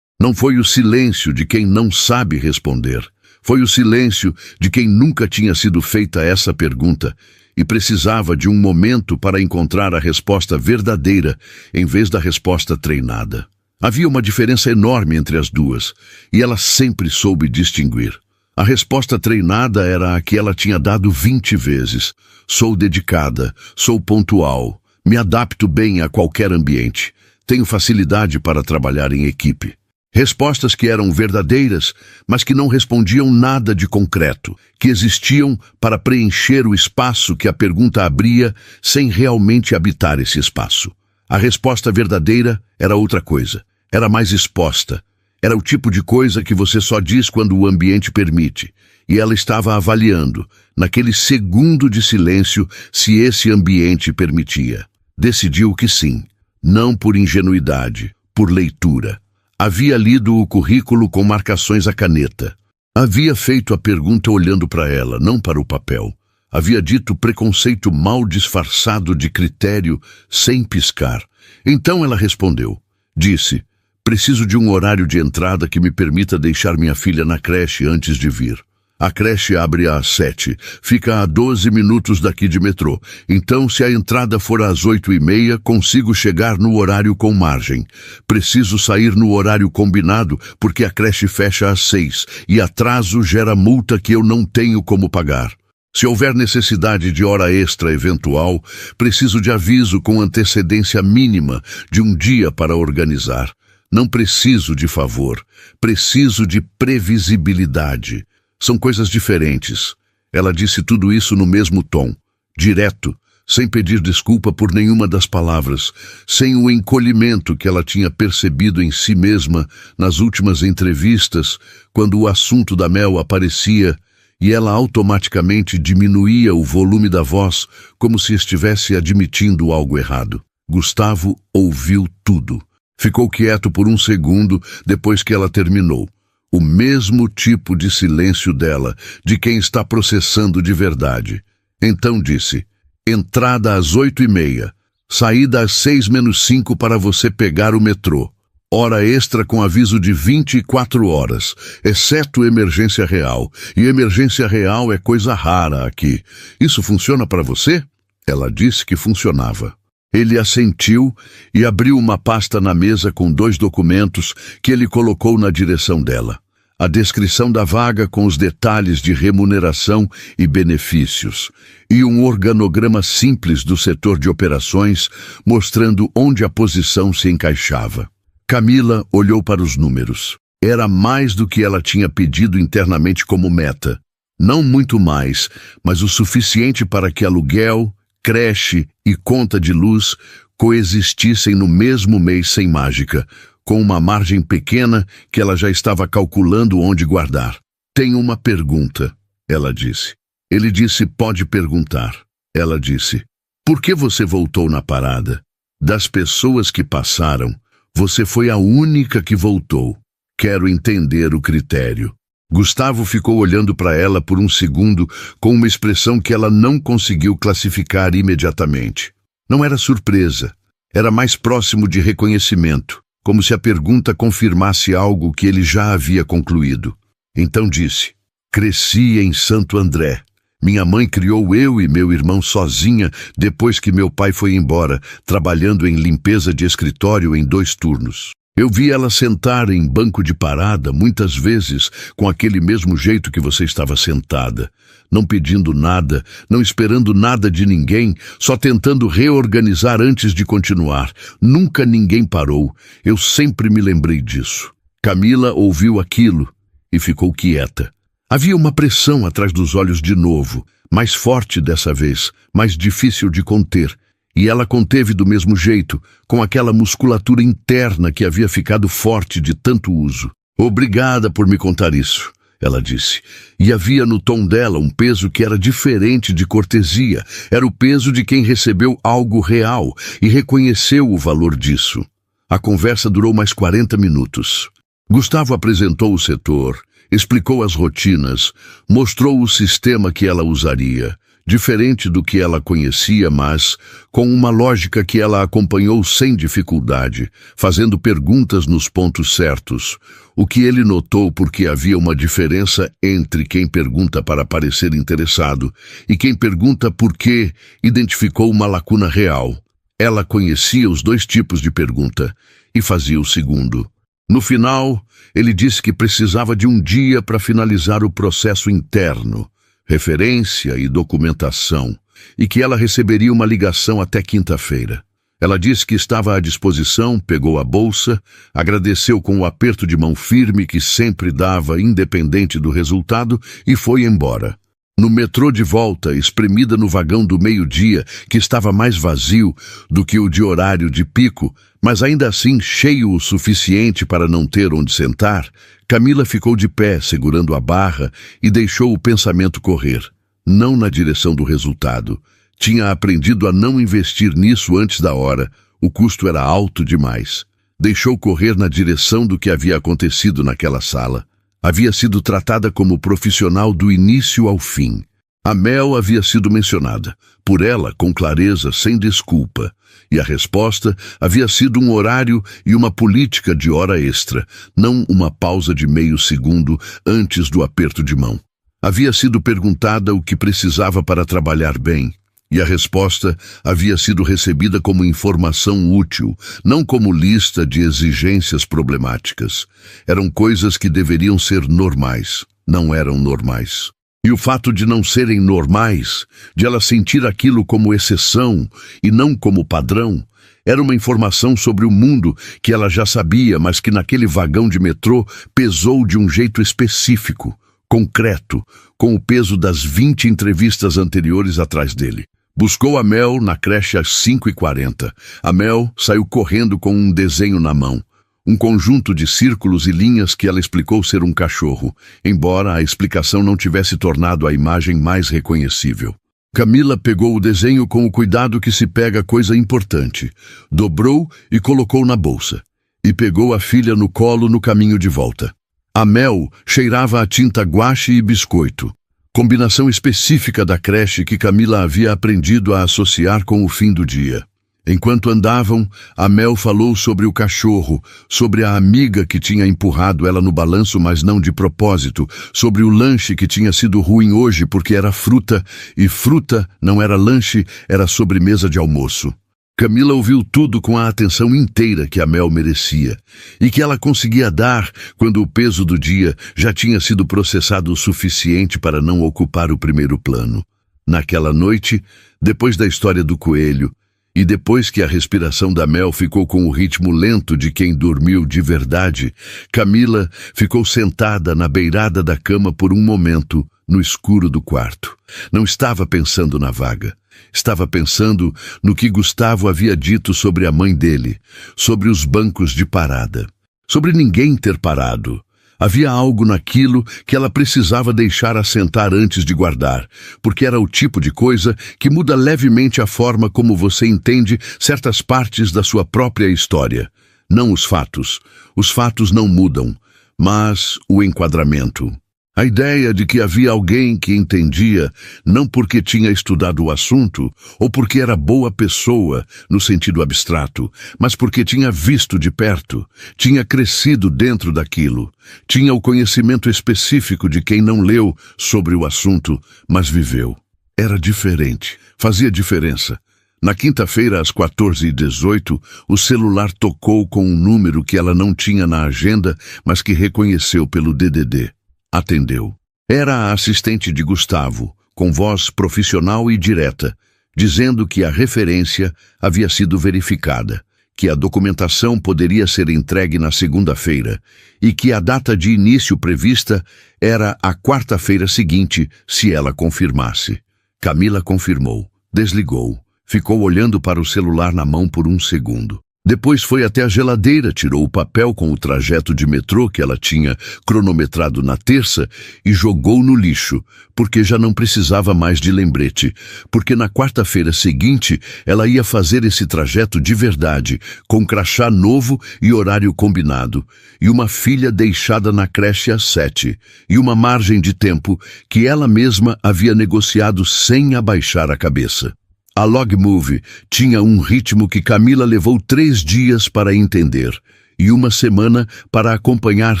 Não foi o silêncio de quem não sabe responder. Foi o silêncio de quem nunca tinha sido feita essa pergunta e precisava de um momento para encontrar a resposta verdadeira em vez da resposta treinada. Havia uma diferença enorme entre as duas, e ela sempre soube distinguir. A resposta treinada era a que ela tinha dado 20 vezes. Sou dedicada, sou pontual, me adapto bem a qualquer ambiente, tenho facilidade para trabalhar em equipe. Respostas que eram verdadeiras, mas que não respondiam nada de concreto, que existiam para preencher o espaço que a pergunta abria sem realmente habitar esse espaço. A resposta verdadeira era outra coisa, era mais exposta. Era o tipo de coisa que você só diz quando o ambiente permite, e ela estava avaliando, naquele segundo de silêncio, se esse ambiente permitia. Decidiu que sim, não por ingenuidade, por leitura. Havia lido o currículo com marcações à caneta. Havia feito a pergunta olhando para ela, não para o papel. Havia dito preconceito mal disfarçado de critério, sem piscar. Então ela respondeu. Disse, preciso de um horário de entrada que me permita deixar minha filha na creche antes de vir. A creche abre às 7, fica a 12 minutos daqui de metrô. Então, se a entrada for às 8h30, consigo chegar no horário com margem. Preciso sair no horário combinado, porque a creche fecha às 6, e atraso gera multa que eu não tenho como pagar. Se houver necessidade de hora extra eventual, preciso de aviso com antecedência mínima de um dia para organizar. Não preciso de favor, preciso de previsibilidade. São coisas diferentes. Ela disse tudo isso no mesmo tom, direto, sem pedir desculpa por nenhuma das palavras, sem o encolhimento que ela tinha percebido em si mesma nas últimas entrevistas, quando o assunto da Mel aparecia e ela automaticamente diminuía o volume da voz, como se estivesse admitindo algo errado. Gustavo ouviu tudo. Ficou quieto por um segundo depois que ela terminou. O mesmo tipo de silêncio dela, de quem está processando de verdade. Então disse, entrada às 8h30, saída às 6 menos 5 para você pegar o metrô. Hora extra com aviso de 24 horas, exceto emergência real. E emergência real é coisa rara aqui. Isso funciona para você? Ela disse que funcionava. Ele assentiu e abriu uma pasta na mesa com 2 documentos que ele colocou na direção dela. A descrição da vaga com os detalhes de remuneração e benefícios, e um organograma simples do setor de operações, mostrando onde a posição se encaixava. Camila olhou para os números. Era mais do que ela tinha pedido internamente como meta. Não muito mais, mas o suficiente para que aluguel, creche e conta de luz coexistissem no mesmo mês sem mágica, com uma margem pequena que ela já estava calculando onde guardar. Tenho uma pergunta, ela disse. Ele disse, pode perguntar. Ela disse, por que você voltou na parada? Das pessoas que passaram, você foi a única que voltou. Quero entender o critério. Gustavo ficou olhando para ela por um segundo com uma expressão que ela não conseguiu classificar imediatamente. Não era surpresa, era mais próximo de reconhecimento, como se a pergunta confirmasse algo que ele já havia concluído. Então disse, cresci em Santo André. Minha mãe criou eu e meu irmão sozinha depois que meu pai foi embora, trabalhando em limpeza de escritório em 2 turnos. Eu vi ela sentar em banco de parada, muitas vezes, com aquele mesmo jeito que você estava sentada, não pedindo nada, não esperando nada de ninguém, só tentando reorganizar antes de continuar. Nunca ninguém parou. Eu sempre me lembrei disso. Camila ouviu aquilo e ficou quieta. Havia uma pressão atrás dos olhos de novo, mais forte dessa vez, mais difícil de conter. E ela conteve do mesmo jeito, com aquela musculatura interna que havia ficado forte de tanto uso. Obrigada por me contar isso, ela disse. E havia no tom dela um peso que era diferente de cortesia. Era o peso de quem recebeu algo real e reconheceu o valor disso. A conversa durou mais 40 minutos. Gustavo apresentou o setor, explicou as rotinas, mostrou o sistema que ela usaria. Diferente do que ela conhecia, mas com uma lógica que ela acompanhou sem dificuldade, fazendo perguntas nos pontos certos, o que ele notou porque havia uma diferença entre quem pergunta para parecer interessado e quem pergunta porque identificou uma lacuna real. Ela conhecia os 2 tipos de pergunta e fazia o segundo. No final, ele disse que precisava de um dia para finalizar o processo interno, referência e documentação, e que ela receberia uma ligação até quinta-feira. Ela disse que estava à disposição, pegou a bolsa, agradeceu com o aperto de mão firme que sempre dava, independente do resultado, e foi embora. No metrô de volta, espremida no vagão do meio-dia, que estava mais vazio do que o de horário de pico, mas ainda assim cheio o suficiente para não ter onde sentar, Camila ficou de pé, segurando a barra, e deixou o pensamento correr. Não na direção do resultado. Tinha aprendido a não investir nisso antes da hora. O custo era alto demais. Deixou correr na direção do que havia acontecido naquela sala. Havia sido tratada como profissional do início ao fim. A Mel havia sido mencionada, por ela com clareza, sem desculpa, e a resposta havia sido um horário e uma política de hora extra, não uma pausa de meio segundo antes do aperto de mão. Havia sido perguntada o que precisava para trabalhar bem, e a resposta havia sido recebida como informação útil, não como lista de exigências problemáticas. Eram coisas que deveriam ser normais, não eram normais. E o fato de não serem normais, de ela sentir aquilo como exceção e não como padrão, era uma informação sobre o mundo que ela já sabia, mas que naquele vagão de metrô pesou de um jeito específico, concreto, com o peso das 20 entrevistas anteriores atrás dele. Buscou a Mel na creche às 5h40. A Mel saiu correndo com um desenho na mão. Um conjunto de círculos e linhas que ela explicou ser um cachorro, embora a explicação não tivesse tornado a imagem mais reconhecível. Camila pegou o desenho com o cuidado que se pega coisa importante, dobrou e colocou na bolsa, e pegou a filha no colo no caminho de volta. A Mel cheirava a tinta guache e biscoito, combinação específica da creche que Camila havia aprendido a associar com o fim do dia. Enquanto andavam, a Mel falou sobre o cachorro, sobre a amiga que tinha empurrado ela no balanço, mas não de propósito, sobre o lanche que tinha sido ruim hoje porque era fruta, e fruta não era lanche, era sobremesa de almoço. Camila ouviu tudo com a atenção inteira que a Mel merecia, e que ela conseguia dar quando o peso do dia já tinha sido processado o suficiente para não ocupar o primeiro plano. Naquela noite, depois da história do coelho, e depois que a respiração da Mel ficou com o ritmo lento de quem dormiu de verdade, Camila ficou sentada na beirada da cama por um momento, no escuro do quarto. Não estava pensando na vaga. Estava pensando no que Gustavo havia dito sobre a mãe dele, sobre os bancos de parada, sobre ninguém ter parado. Havia algo naquilo que ela precisava deixar assentar antes de guardar, porque era o tipo de coisa que muda levemente a forma como você entende certas partes da sua própria história. Não os fatos. Os fatos não mudam, mas o enquadramento. A ideia de que havia alguém que entendia, não porque tinha estudado o assunto, ou porque era boa pessoa, no sentido abstrato, mas porque tinha visto de perto, tinha crescido dentro daquilo, tinha o conhecimento específico de quem não leu sobre o assunto, mas viveu. Era diferente, fazia diferença. Na quinta-feira, às 14h18, o celular tocou com um número que ela não tinha na agenda, mas que reconheceu pelo DDD. Atendeu. Era a assistente de Gustavo, com voz profissional e direta, dizendo que a referência havia sido verificada, que a documentação poderia ser entregue na segunda-feira e que a data de início prevista era a quarta-feira seguinte, se ela confirmasse. Camila confirmou, desligou, ficou olhando para o celular na mão por um segundo. Depois foi até a geladeira, tirou o papel com o trajeto de metrô que ela tinha cronometrado na terça e jogou no lixo, porque já não precisava mais de lembrete, porque na quarta-feira seguinte ela ia fazer esse trajeto de verdade, com crachá novo e horário combinado, e uma filha deixada na creche às 7, e uma margem de tempo que ela mesma havia negociado sem abaixar a cabeça. A Log Movie tinha um ritmo que Camila levou 3 dias para entender e 1 semana para acompanhar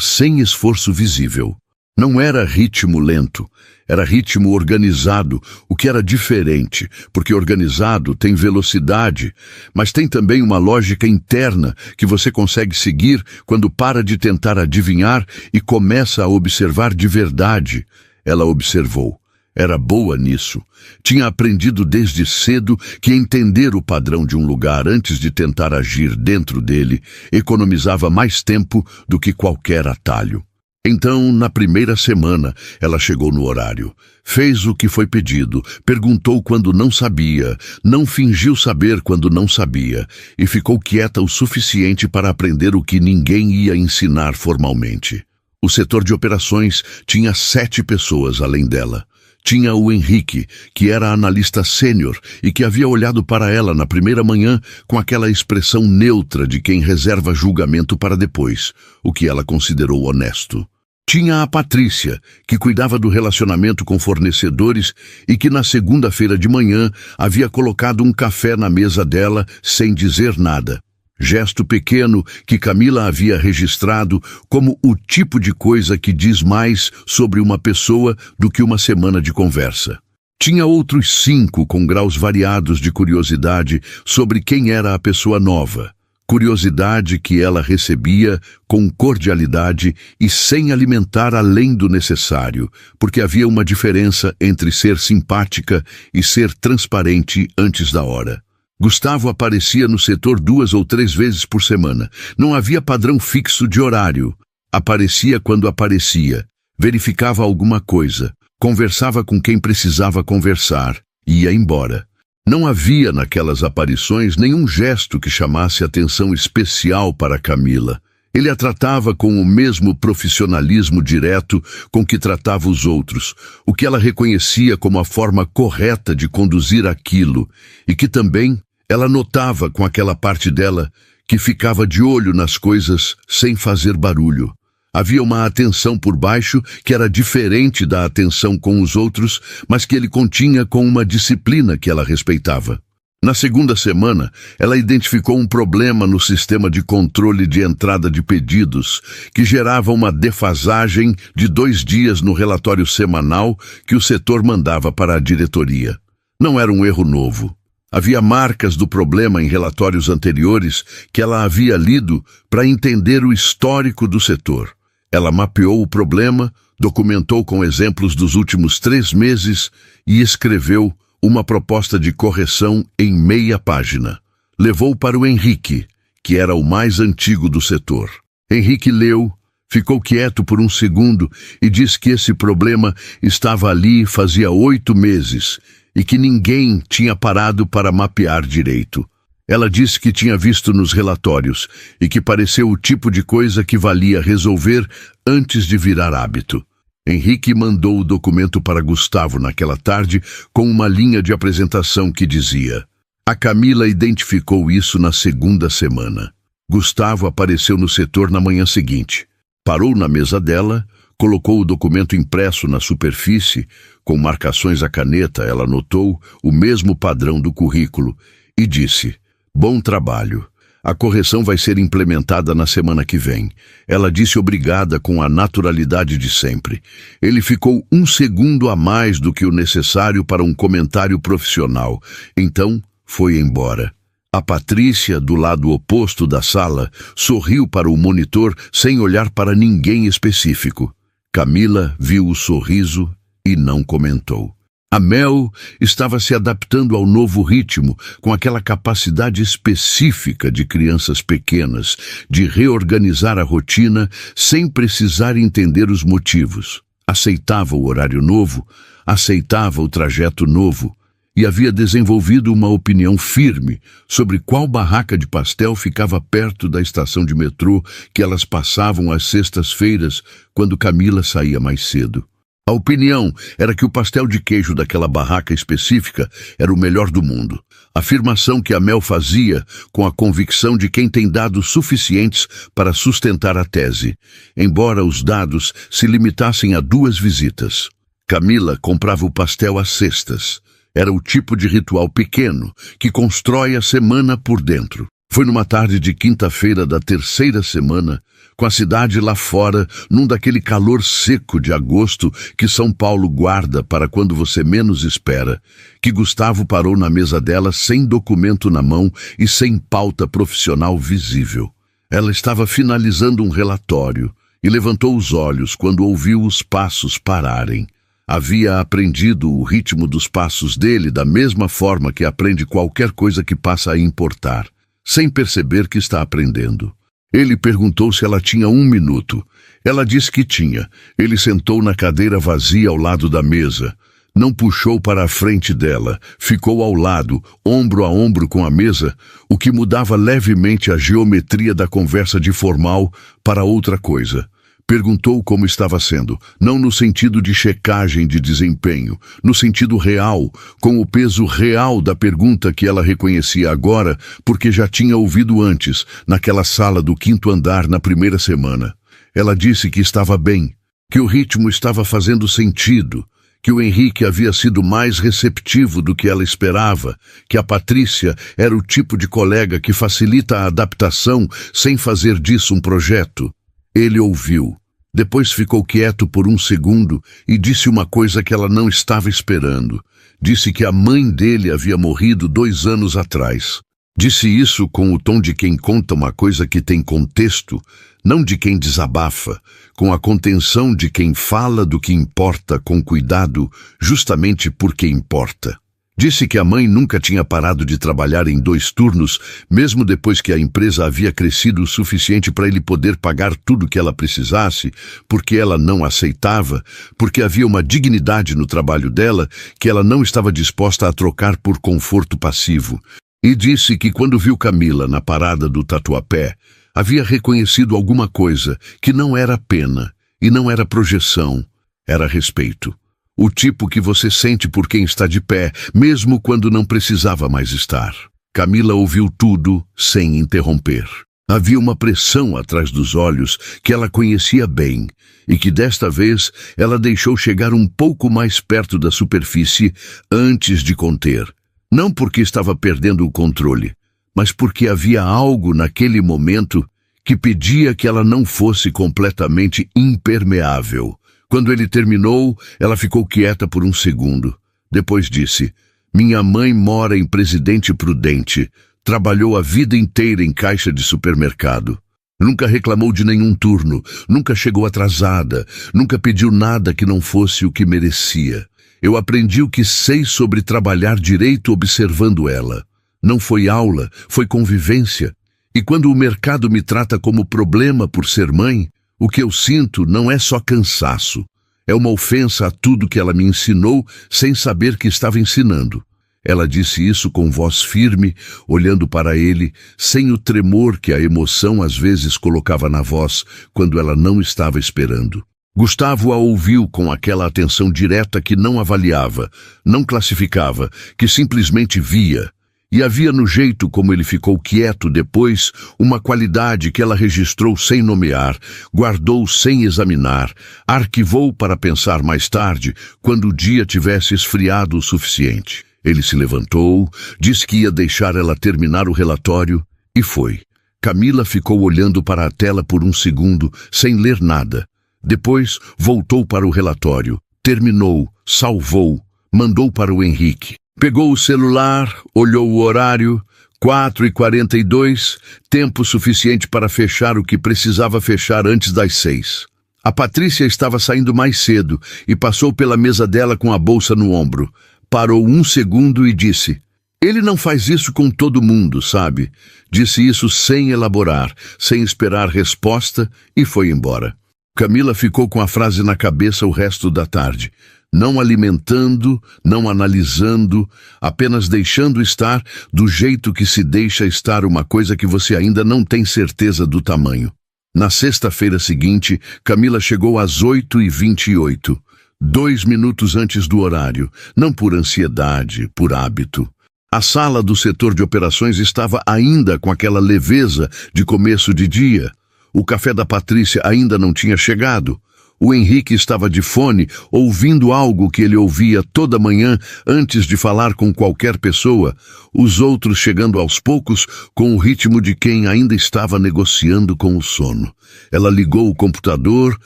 sem esforço visível. Não era ritmo lento, era ritmo organizado, o que era diferente, porque organizado tem velocidade, mas tem também uma lógica interna que você consegue seguir quando para de tentar adivinhar e começa a observar de verdade. Ela observou. Era boa nisso. Tinha aprendido desde cedo que entender o padrão de um lugar antes de tentar agir dentro dele economizava mais tempo do que qualquer atalho. Então, na primeira semana, ela chegou no horário. Fez o que foi pedido, perguntou quando não sabia, não fingiu saber quando não sabia, e ficou quieta o suficiente para aprender o que ninguém ia ensinar formalmente. O setor de operações tinha 7 pessoas além dela. Tinha o Henrique, que era analista sênior e que havia olhado para ela na primeira manhã com aquela expressão neutra de quem reserva julgamento para depois, o que ela considerou honesto. Tinha a Patrícia, que cuidava do relacionamento com fornecedores e que na segunda-feira de manhã havia colocado um café na mesa dela sem dizer nada. Gesto pequeno que Camila havia registrado como o tipo de coisa que diz mais sobre uma pessoa do que uma semana de conversa. Tinha outros 5 com graus variados de curiosidade sobre quem era a pessoa nova. Curiosidade que ela recebia com cordialidade e sem alimentar além do necessário, porque havia uma diferença entre ser simpática e ser transparente antes da hora. Gustavo aparecia no setor 2 ou 3 vezes por semana. Não havia padrão fixo de horário. Aparecia quando aparecia, verificava alguma coisa, conversava com quem precisava conversar e ia embora. Não havia naquelas aparições nenhum gesto que chamasse atenção especial para Camila. Ele a tratava com o mesmo profissionalismo direto com que tratava os outros, o que ela reconhecia como a forma correta de conduzir aquilo, e que também ela notava com aquela parte dela que ficava de olho nas coisas sem fazer barulho. Havia uma atenção por baixo que era diferente da atenção com os outros, mas que ele continha com uma disciplina que ela respeitava. Na segunda semana, ela identificou um problema no sistema de controle de entrada de pedidos, que gerava uma defasagem de 2 dias no relatório semanal que o setor mandava para a diretoria. Não era um erro novo. Havia marcas do problema em relatórios anteriores que ela havia lido para entender o histórico do setor. Ela mapeou o problema, documentou com exemplos dos últimos 3 meses e escreveu uma proposta de correção em meia página. Levou para o Henrique, que era o mais antigo do setor. Henrique leu, ficou quieto por um segundo e disse que esse problema estava ali fazia 8 meses e que ninguém tinha parado para mapear direito. Ela disse que tinha visto nos relatórios e que pareceu o tipo de coisa que valia resolver antes de virar hábito. Henrique mandou o documento para Gustavo naquela tarde com uma linha de apresentação que dizia: a Camila identificou isso na segunda semana. Gustavo apareceu no setor na manhã seguinte. Parou na mesa dela, colocou o documento impresso na superfície, com marcações à caneta, ela notou o mesmo padrão do currículo e disse: bom trabalho. A correção vai ser implementada na semana que vem. Ela disse obrigada com a naturalidade de sempre. Ele ficou 1 segundo a mais do que o necessário para um comentário profissional. Então, foi embora. A Patrícia, do lado oposto da sala, sorriu para o monitor sem olhar para ninguém específico. Camila viu o sorriso e não comentou. A Mel estava se adaptando ao novo ritmo, com aquela capacidade específica de crianças pequenas, de reorganizar a rotina sem precisar entender os motivos. Aceitava o horário novo, aceitava o trajeto novo, e havia desenvolvido uma opinião firme sobre qual barraca de pastel ficava perto da estação de metrô que elas passavam às sextas-feiras, quando Camila saía mais cedo. A opinião era que o pastel de queijo daquela barraca específica era o melhor do mundo. Afirmação que a Mel fazia com a convicção de quem tem dados suficientes para sustentar a tese, embora os dados se limitassem a 2 visitas. Camila comprava o pastel às sextas. Era o tipo de ritual pequeno que constrói a semana por dentro. Foi numa tarde de quinta-feira da 3ª semana, com a cidade lá fora, num daquele calor seco de agosto que São Paulo guarda para quando você menos espera, que Gustavo parou na mesa dela sem documento na mão e sem pauta profissional visível. Ela estava finalizando um relatório e levantou os olhos quando ouviu os passos pararem. Havia aprendido o ritmo dos passos dele da mesma forma que aprende qualquer coisa que passa a importar, sem perceber que está aprendendo. Ele perguntou se ela tinha 1 minuto. Ela disse que tinha. Ele sentou na cadeira vazia ao lado da mesa. Não puxou para a frente dela. Ficou ao lado, ombro a ombro com a mesa, o que mudava levemente a geometria da conversa de formal para outra coisa. Perguntou como estava sendo, não no sentido de checagem de desempenho, no sentido real, com o peso real da pergunta que ela reconhecia agora, porque já tinha ouvido antes, naquela sala do 5º andar na primeira semana. Ela disse que estava bem, que o ritmo estava fazendo sentido, que o Henrique havia sido mais receptivo do que ela esperava, que a Patrícia era o tipo de colega que facilita a adaptação sem fazer disso um projeto. Ele ouviu. Depois ficou quieto por um segundo e disse uma coisa que ela não estava esperando. Disse que a mãe dele havia morrido 2 anos atrás. Disse isso com o tom de quem conta uma coisa que tem contexto, não de quem desabafa, com a contenção de quem fala do que importa com cuidado, justamente porque importa. Disse que a mãe nunca tinha parado de trabalhar em 2 turnos, mesmo depois que a empresa havia crescido o suficiente para ele poder pagar tudo que ela precisasse, porque ela não aceitava, porque havia uma dignidade no trabalho dela que ela não estava disposta a trocar por conforto passivo. E disse que quando viu Camila na parada do Tatuapé, havia reconhecido alguma coisa que não era pena e não era projeção, era respeito. O tipo que você sente por quem está de pé, mesmo quando não precisava mais estar. Camila ouviu tudo sem interromper. Havia uma pressão atrás dos olhos que ela conhecia bem e que desta vez ela deixou chegar um pouco mais perto da superfície antes de conter. Não porque estava perdendo o controle, mas porque havia algo naquele momento que pedia que ela não fosse completamente impermeável. Quando ele terminou, ela ficou quieta por um segundo. Depois disse: "Minha mãe mora em Presidente Prudente. Trabalhou a vida inteira em caixa de supermercado. Nunca reclamou de nenhum turno, nunca chegou atrasada, nunca pediu nada que não fosse o que merecia. Eu aprendi o que sei sobre trabalhar direito observando ela. Não foi aula, foi convivência. E quando o mercado me trata como problema por ser mãe, o que eu sinto não é só cansaço. É uma ofensa a tudo que ela me ensinou sem saber que estava ensinando." Ela disse isso com voz firme, olhando para ele, sem o tremor que a emoção às vezes colocava na voz quando ela não estava esperando. Gustavo a ouviu com aquela atenção direta que não avaliava, não classificava, que simplesmente via. E havia no jeito como ele ficou quieto depois uma qualidade que ela registrou sem nomear, guardou sem examinar, arquivou para pensar mais tarde, quando o dia tivesse esfriado o suficiente. Ele se levantou, disse que ia deixar ela terminar o relatório e foi. Camila ficou olhando para a tela por um segundo, sem ler nada. Depois voltou para o relatório, terminou, salvou, mandou para o Henrique. Pegou o celular, olhou o horário, 4h42, tempo suficiente para fechar o que precisava fechar antes das 6. A Patrícia estava saindo mais cedo e passou pela mesa dela com a bolsa no ombro. Parou um segundo e disse: "Ele não faz isso com todo mundo, sabe?" Disse isso sem elaborar, sem esperar resposta e foi embora. Camila ficou com a frase na cabeça o resto da tarde, não alimentando, não analisando, apenas deixando estar do jeito que se deixa estar uma coisa que você ainda não tem certeza do tamanho. Na sexta-feira seguinte, Camila chegou às 8h28, 2 minutos antes do horário, não por ansiedade, por hábito. A sala do setor de operações estava ainda com aquela leveza de começo de dia. O café da Patrícia ainda não tinha chegado. O Henrique estava de fone, ouvindo algo que ele ouvia toda manhã antes de falar com qualquer pessoa, os outros chegando aos poucos com o ritmo de quem ainda estava negociando com o sono. Ela ligou o computador,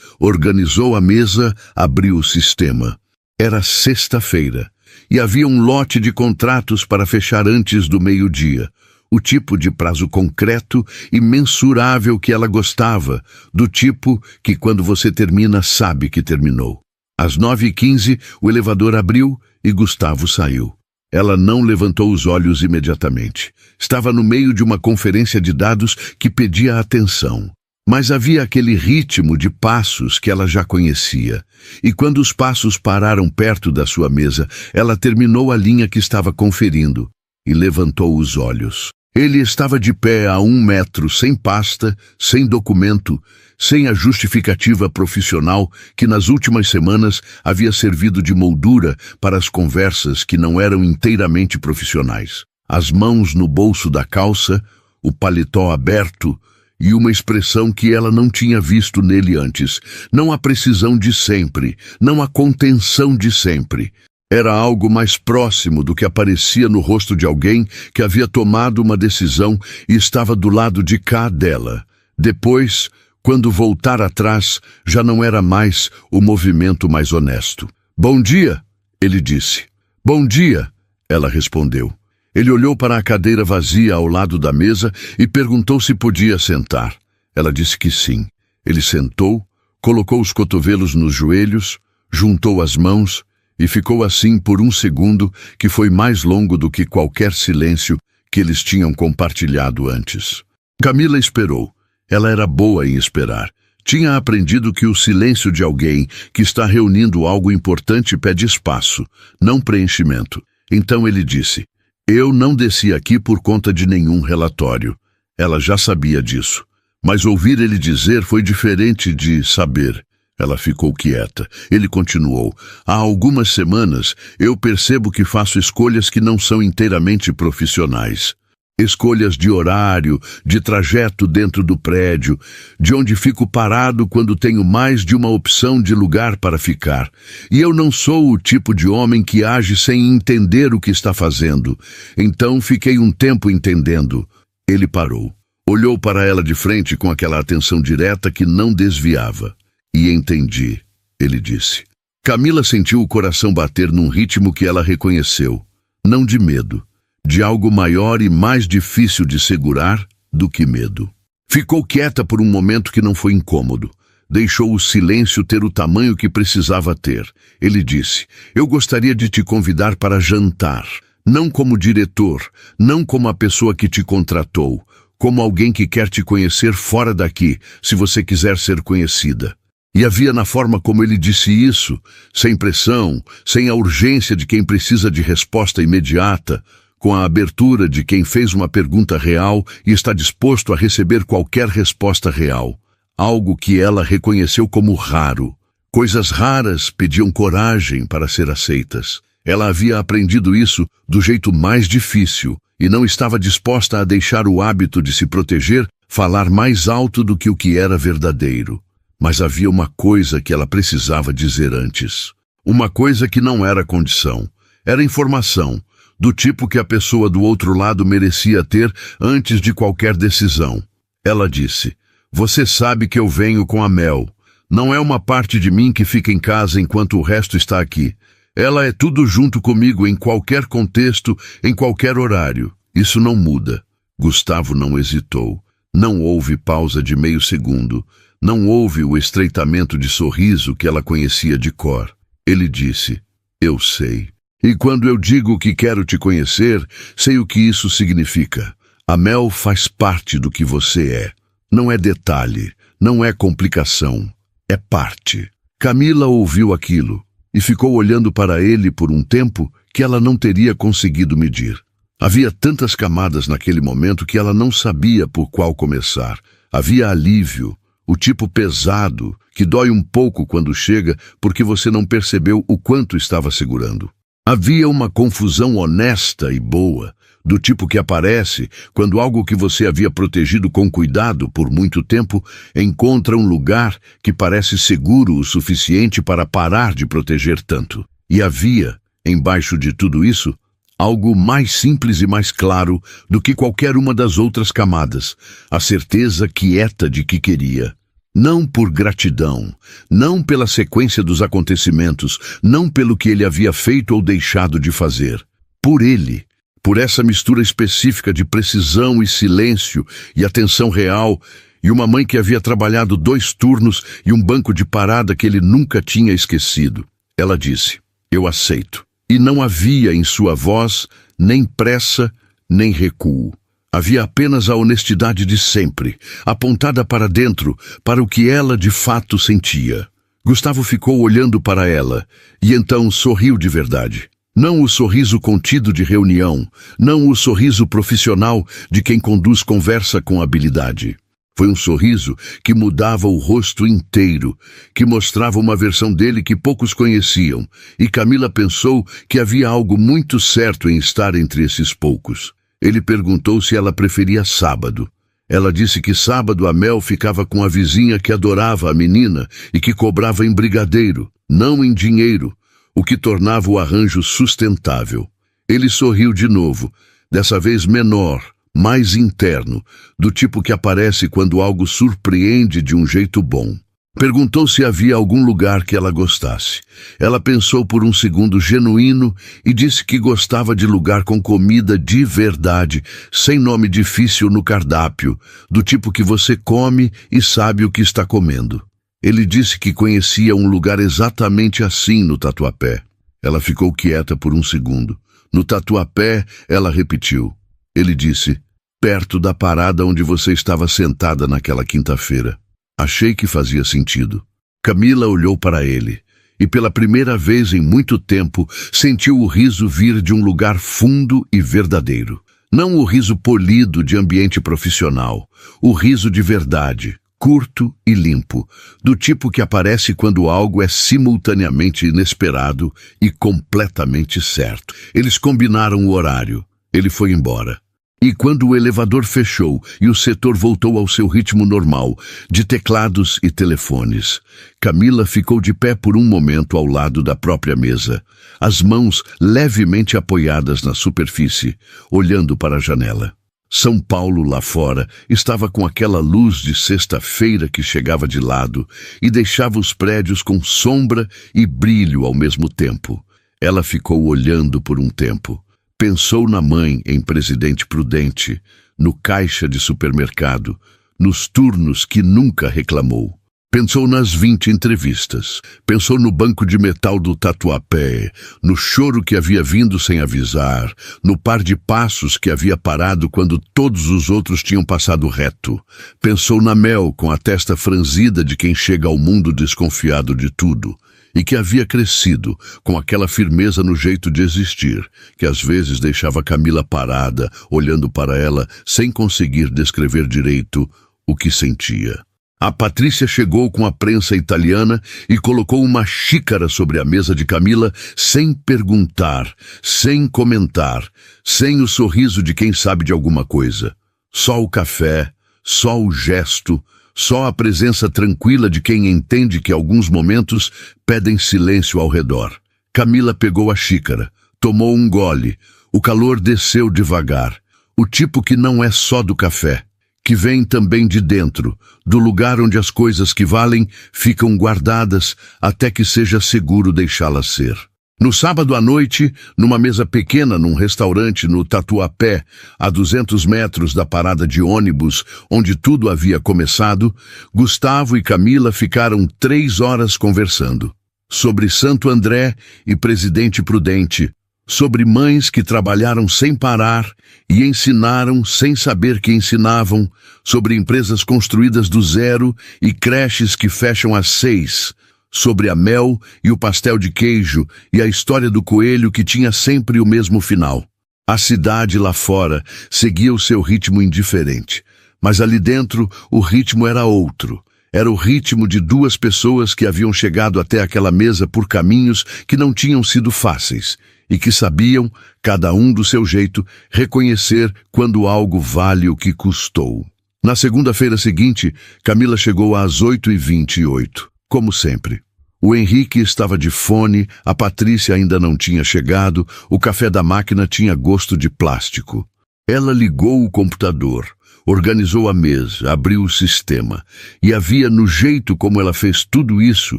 organizou a mesa, abriu o sistema. Era sexta-feira e havia um lote de contratos para fechar antes do meio-dia. O tipo de prazo concreto e mensurável que ela gostava, do tipo que quando você termina sabe que terminou. Às 9h15, o elevador abriu e Gustavo saiu. Ela não levantou os olhos imediatamente. Estava no meio de uma conferência de dados que pedia atenção. Mas havia aquele ritmo de passos que ela já conhecia. E quando os passos pararam perto da sua mesa, ela terminou a linha que estava conferindo e levantou os olhos. Ele estava de pé a 1 metro, sem pasta, sem documento, sem a justificativa profissional que nas últimas semanas havia servido de moldura para as conversas que não eram inteiramente profissionais. As mãos no bolso da calça, o paletó aberto e uma expressão que ela não tinha visto nele antes. Não a precisão de sempre, não a contenção de sempre. Era algo mais próximo do que aparecia no rosto de alguém que havia tomado uma decisão e estava do lado de cá dela. Depois, quando voltar atrás, já não era mais o movimento mais honesto. "Bom dia", ele disse. "Bom dia", ela respondeu. Ele olhou para a cadeira vazia ao lado da mesa e perguntou se podia sentar. Ela disse que sim. Ele sentou, colocou os cotovelos nos joelhos, juntou as mãos e ficou assim por um segundo que foi mais longo do que qualquer silêncio que eles tinham compartilhado antes. Camila esperou. Ela era boa em esperar. Tinha aprendido que o silêncio de alguém que está reunindo algo importante pede espaço, não preenchimento. Então ele disse: "Eu não desci aqui por conta de nenhum relatório." Ela já sabia disso. Mas ouvir ele dizer foi diferente de saber. Ela ficou quieta. Ele continuou: "Há algumas semanas eu percebo que faço escolhas que não são inteiramente profissionais. Escolhas de horário, de trajeto dentro do prédio, de onde fico parado quando tenho mais de uma opção de lugar para ficar. E eu não sou o tipo de homem que age sem entender o que está fazendo. Então fiquei um tempo entendendo." Ele parou. Olhou para ela de frente com aquela atenção direta que não desviava. "E entendi", ele disse. Camila sentiu o coração bater num ritmo que ela reconheceu. Não de medo. De algo maior e mais difícil de segurar do que medo. Ficou quieta por um momento que não foi incômodo. Deixou o silêncio ter o tamanho que precisava ter. Ele disse: "Eu gostaria de te convidar para jantar. Não como diretor, não como a pessoa que te contratou, como alguém que quer te conhecer fora daqui, se você quiser ser conhecida." E havia na forma como ele disse isso, sem pressão, sem a urgência de quem precisa de resposta imediata, com a abertura de quem fez uma pergunta real e está disposto a receber qualquer resposta real. Algo que ela reconheceu como raro. Coisas raras pediam coragem para ser aceitas. Ela havia aprendido isso do jeito mais difícil e não estava disposta a deixar o hábito de se proteger falar mais alto do que o que era verdadeiro. Mas havia uma coisa que ela precisava dizer antes. Uma coisa que não era condição. Era informação, do tipo que a pessoa do outro lado merecia ter antes de qualquer decisão. Ela disse: "Você sabe que eu venho com a Mel. Não é uma parte de mim que fica em casa enquanto o resto está aqui. Ela é tudo junto comigo em qualquer contexto, em qualquer horário. Isso não muda." Gustavo não hesitou. Não houve pausa de meio segundo. Não houve o estreitamento de sorriso que ela conhecia de cor. Ele disse: "Eu sei. E quando eu digo que quero te conhecer, sei o que isso significa. A Mel faz parte do que você é. Não é detalhe, não é complicação. É parte." Camila ouviu aquilo e ficou olhando para ele por um tempo que ela não teria conseguido medir. Havia tantas camadas naquele momento que ela não sabia por qual começar. Havia alívio, o tipo pesado, que dói um pouco quando chega porque você não percebeu o quanto estava segurando. Havia uma confusão honesta e boa, do tipo que aparece quando algo que você havia protegido com cuidado por muito tempo encontra um lugar que parece seguro o suficiente para parar de proteger tanto. E havia, embaixo de tudo isso, algo mais simples e mais claro do que qualquer uma das outras camadas, a certeza quieta de que queria. Não por gratidão, não pela sequência dos acontecimentos, não pelo que ele havia feito ou deixado de fazer. Por ele, por essa mistura específica de precisão e silêncio e atenção real, e uma mãe que havia trabalhado 2 turnos e um banco de parada que ele nunca tinha esquecido. Ela disse: "Eu aceito." E não havia em sua voz nem pressa, nem recuo. Havia apenas a honestidade de sempre, apontada para dentro, para o que ela de fato sentia. Gustavo ficou olhando para ela, e então sorriu de verdade. Não o sorriso contido de reunião, não o sorriso profissional de quem conduz conversa com habilidade. Foi um sorriso que mudava o rosto inteiro, que mostrava uma versão dele que poucos conheciam, e Camila pensou que havia algo muito certo em estar entre esses poucos. Ele perguntou se ela preferia sábado. Ela disse que sábado a Mel ficava com a vizinha que adorava a menina e que cobrava em brigadeiro, não em dinheiro, o que tornava o arranjo sustentável. Ele sorriu de novo, dessa vez menor, mais interno, do tipo que aparece quando algo surpreende de um jeito bom. Perguntou se havia algum lugar que ela gostasse. Ela pensou por um segundo genuíno e disse que gostava de lugar com comida de verdade, sem nome difícil no cardápio, do tipo que você come e sabe o que está comendo. Ele disse que conhecia um lugar exatamente assim no Tatuapé. Ela ficou quieta por um segundo. No Tatuapé, ela repetiu. Ele disse, perto da parada onde você estava sentada naquela quinta-feira. Achei que fazia sentido. Camila olhou para ele e, pela primeira vez em muito tempo, sentiu o riso vir de um lugar fundo e verdadeiro. Não o riso polido de ambiente profissional, o riso de verdade, curto e limpo, do tipo que aparece quando algo é simultaneamente inesperado e completamente certo. Eles combinaram o horário. Ele foi embora. E quando o elevador fechou e o setor voltou ao seu ritmo normal, de teclados e telefones, Camila ficou de pé por um momento ao lado da própria mesa, as mãos levemente apoiadas na superfície, olhando para a janela. São Paulo, lá fora, estava com aquela luz de sexta-feira que chegava de lado e deixava os prédios com sombra e brilho ao mesmo tempo. Ela ficou olhando por um tempo. Pensou na mãe em Presidente Prudente, no caixa de supermercado, nos turnos que nunca reclamou. Pensou nas 20 entrevistas. Pensou no banco de metal do Tatuapé, no choro que havia vindo sem avisar, no par de passos que havia parado quando todos os outros tinham passado reto. Pensou na Mel com a testa franzida de quem chega ao mundo desconfiado de tudo. E que havia crescido com aquela firmeza no jeito de existir, que às vezes deixava Camila parada, olhando para ela, sem conseguir descrever direito o que sentia. A Patrícia chegou com a prensa italiana e colocou uma xícara sobre a mesa de Camila, sem perguntar, sem comentar, sem o sorriso de quem sabe de alguma coisa. Só o café, só o gesto, só a presença tranquila de quem entende que alguns momentos pedem silêncio ao redor. Camila pegou a xícara, tomou um gole. O calor desceu devagar. O tipo que não é só do café, que vem também de dentro, do lugar onde as coisas que valem ficam guardadas até que seja seguro deixá-las ser. No sábado à noite, numa mesa pequena num restaurante no Tatuapé, a 200 metros da parada de ônibus, onde tudo havia começado, Gustavo e Camila ficaram 3 horas conversando. Sobre Santo André e Presidente Prudente, sobre mães que trabalharam sem parar e ensinaram sem saber que ensinavam, sobre empresas construídas do zero e creches que fecham às 6, sobre a Mel e o pastel de queijo e a história do coelho que tinha sempre o mesmo final. A cidade lá fora seguia o seu ritmo indiferente, mas ali dentro o ritmo era outro. Era o ritmo de 2 pessoas que haviam chegado até aquela mesa por caminhos que não tinham sido fáceis e que sabiam, cada um do seu jeito, reconhecer quando algo vale o que custou. Na segunda-feira seguinte, Camila chegou às 8h28. Como sempre. O Henrique estava de fone, a Patrícia ainda não tinha chegado, o café da máquina tinha gosto de plástico. Ela ligou o computador, organizou a mesa, abriu o sistema, e havia no jeito como ela fez tudo isso,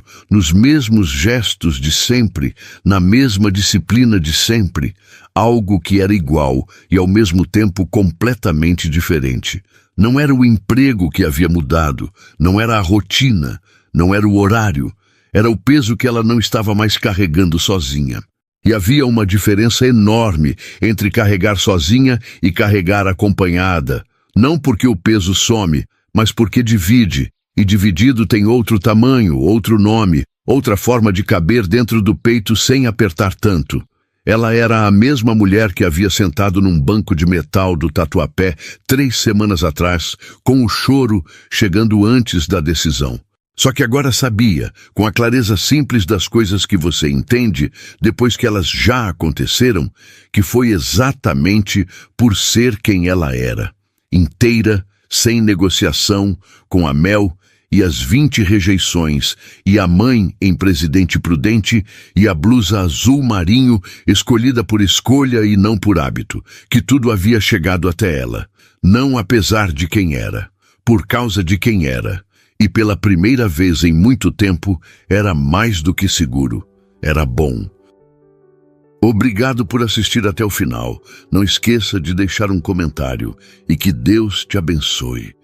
nos mesmos gestos de sempre, na mesma disciplina de sempre, algo que era igual e ao mesmo tempo completamente diferente. Não era o emprego que havia mudado, não era a rotina, não era o horário, era o peso que ela não estava mais carregando sozinha. E havia uma diferença enorme entre carregar sozinha e carregar acompanhada, não porque o peso some, mas porque divide, e dividido tem outro tamanho, outro nome, outra forma de caber dentro do peito sem apertar tanto. Ela era a mesma mulher que havia sentado num banco de metal do Tatuapé 3 semanas atrás, com o choro chegando antes da decisão. Só que agora sabia, com a clareza simples das coisas que você entende, depois que elas já aconteceram, que foi exatamente por ser quem ela era. Inteira, sem negociação, com a Mel e as 20 rejeições, e a mãe em Presidente Prudente, e a blusa azul marinho escolhida por escolha e não por hábito, que tudo havia chegado até ela, não apesar de quem era, por causa de quem era, e pela primeira vez em muito tempo era mais do que seguro, era bom. Obrigado por assistir até o final. Não esqueça de deixar um comentário e que Deus te abençoe.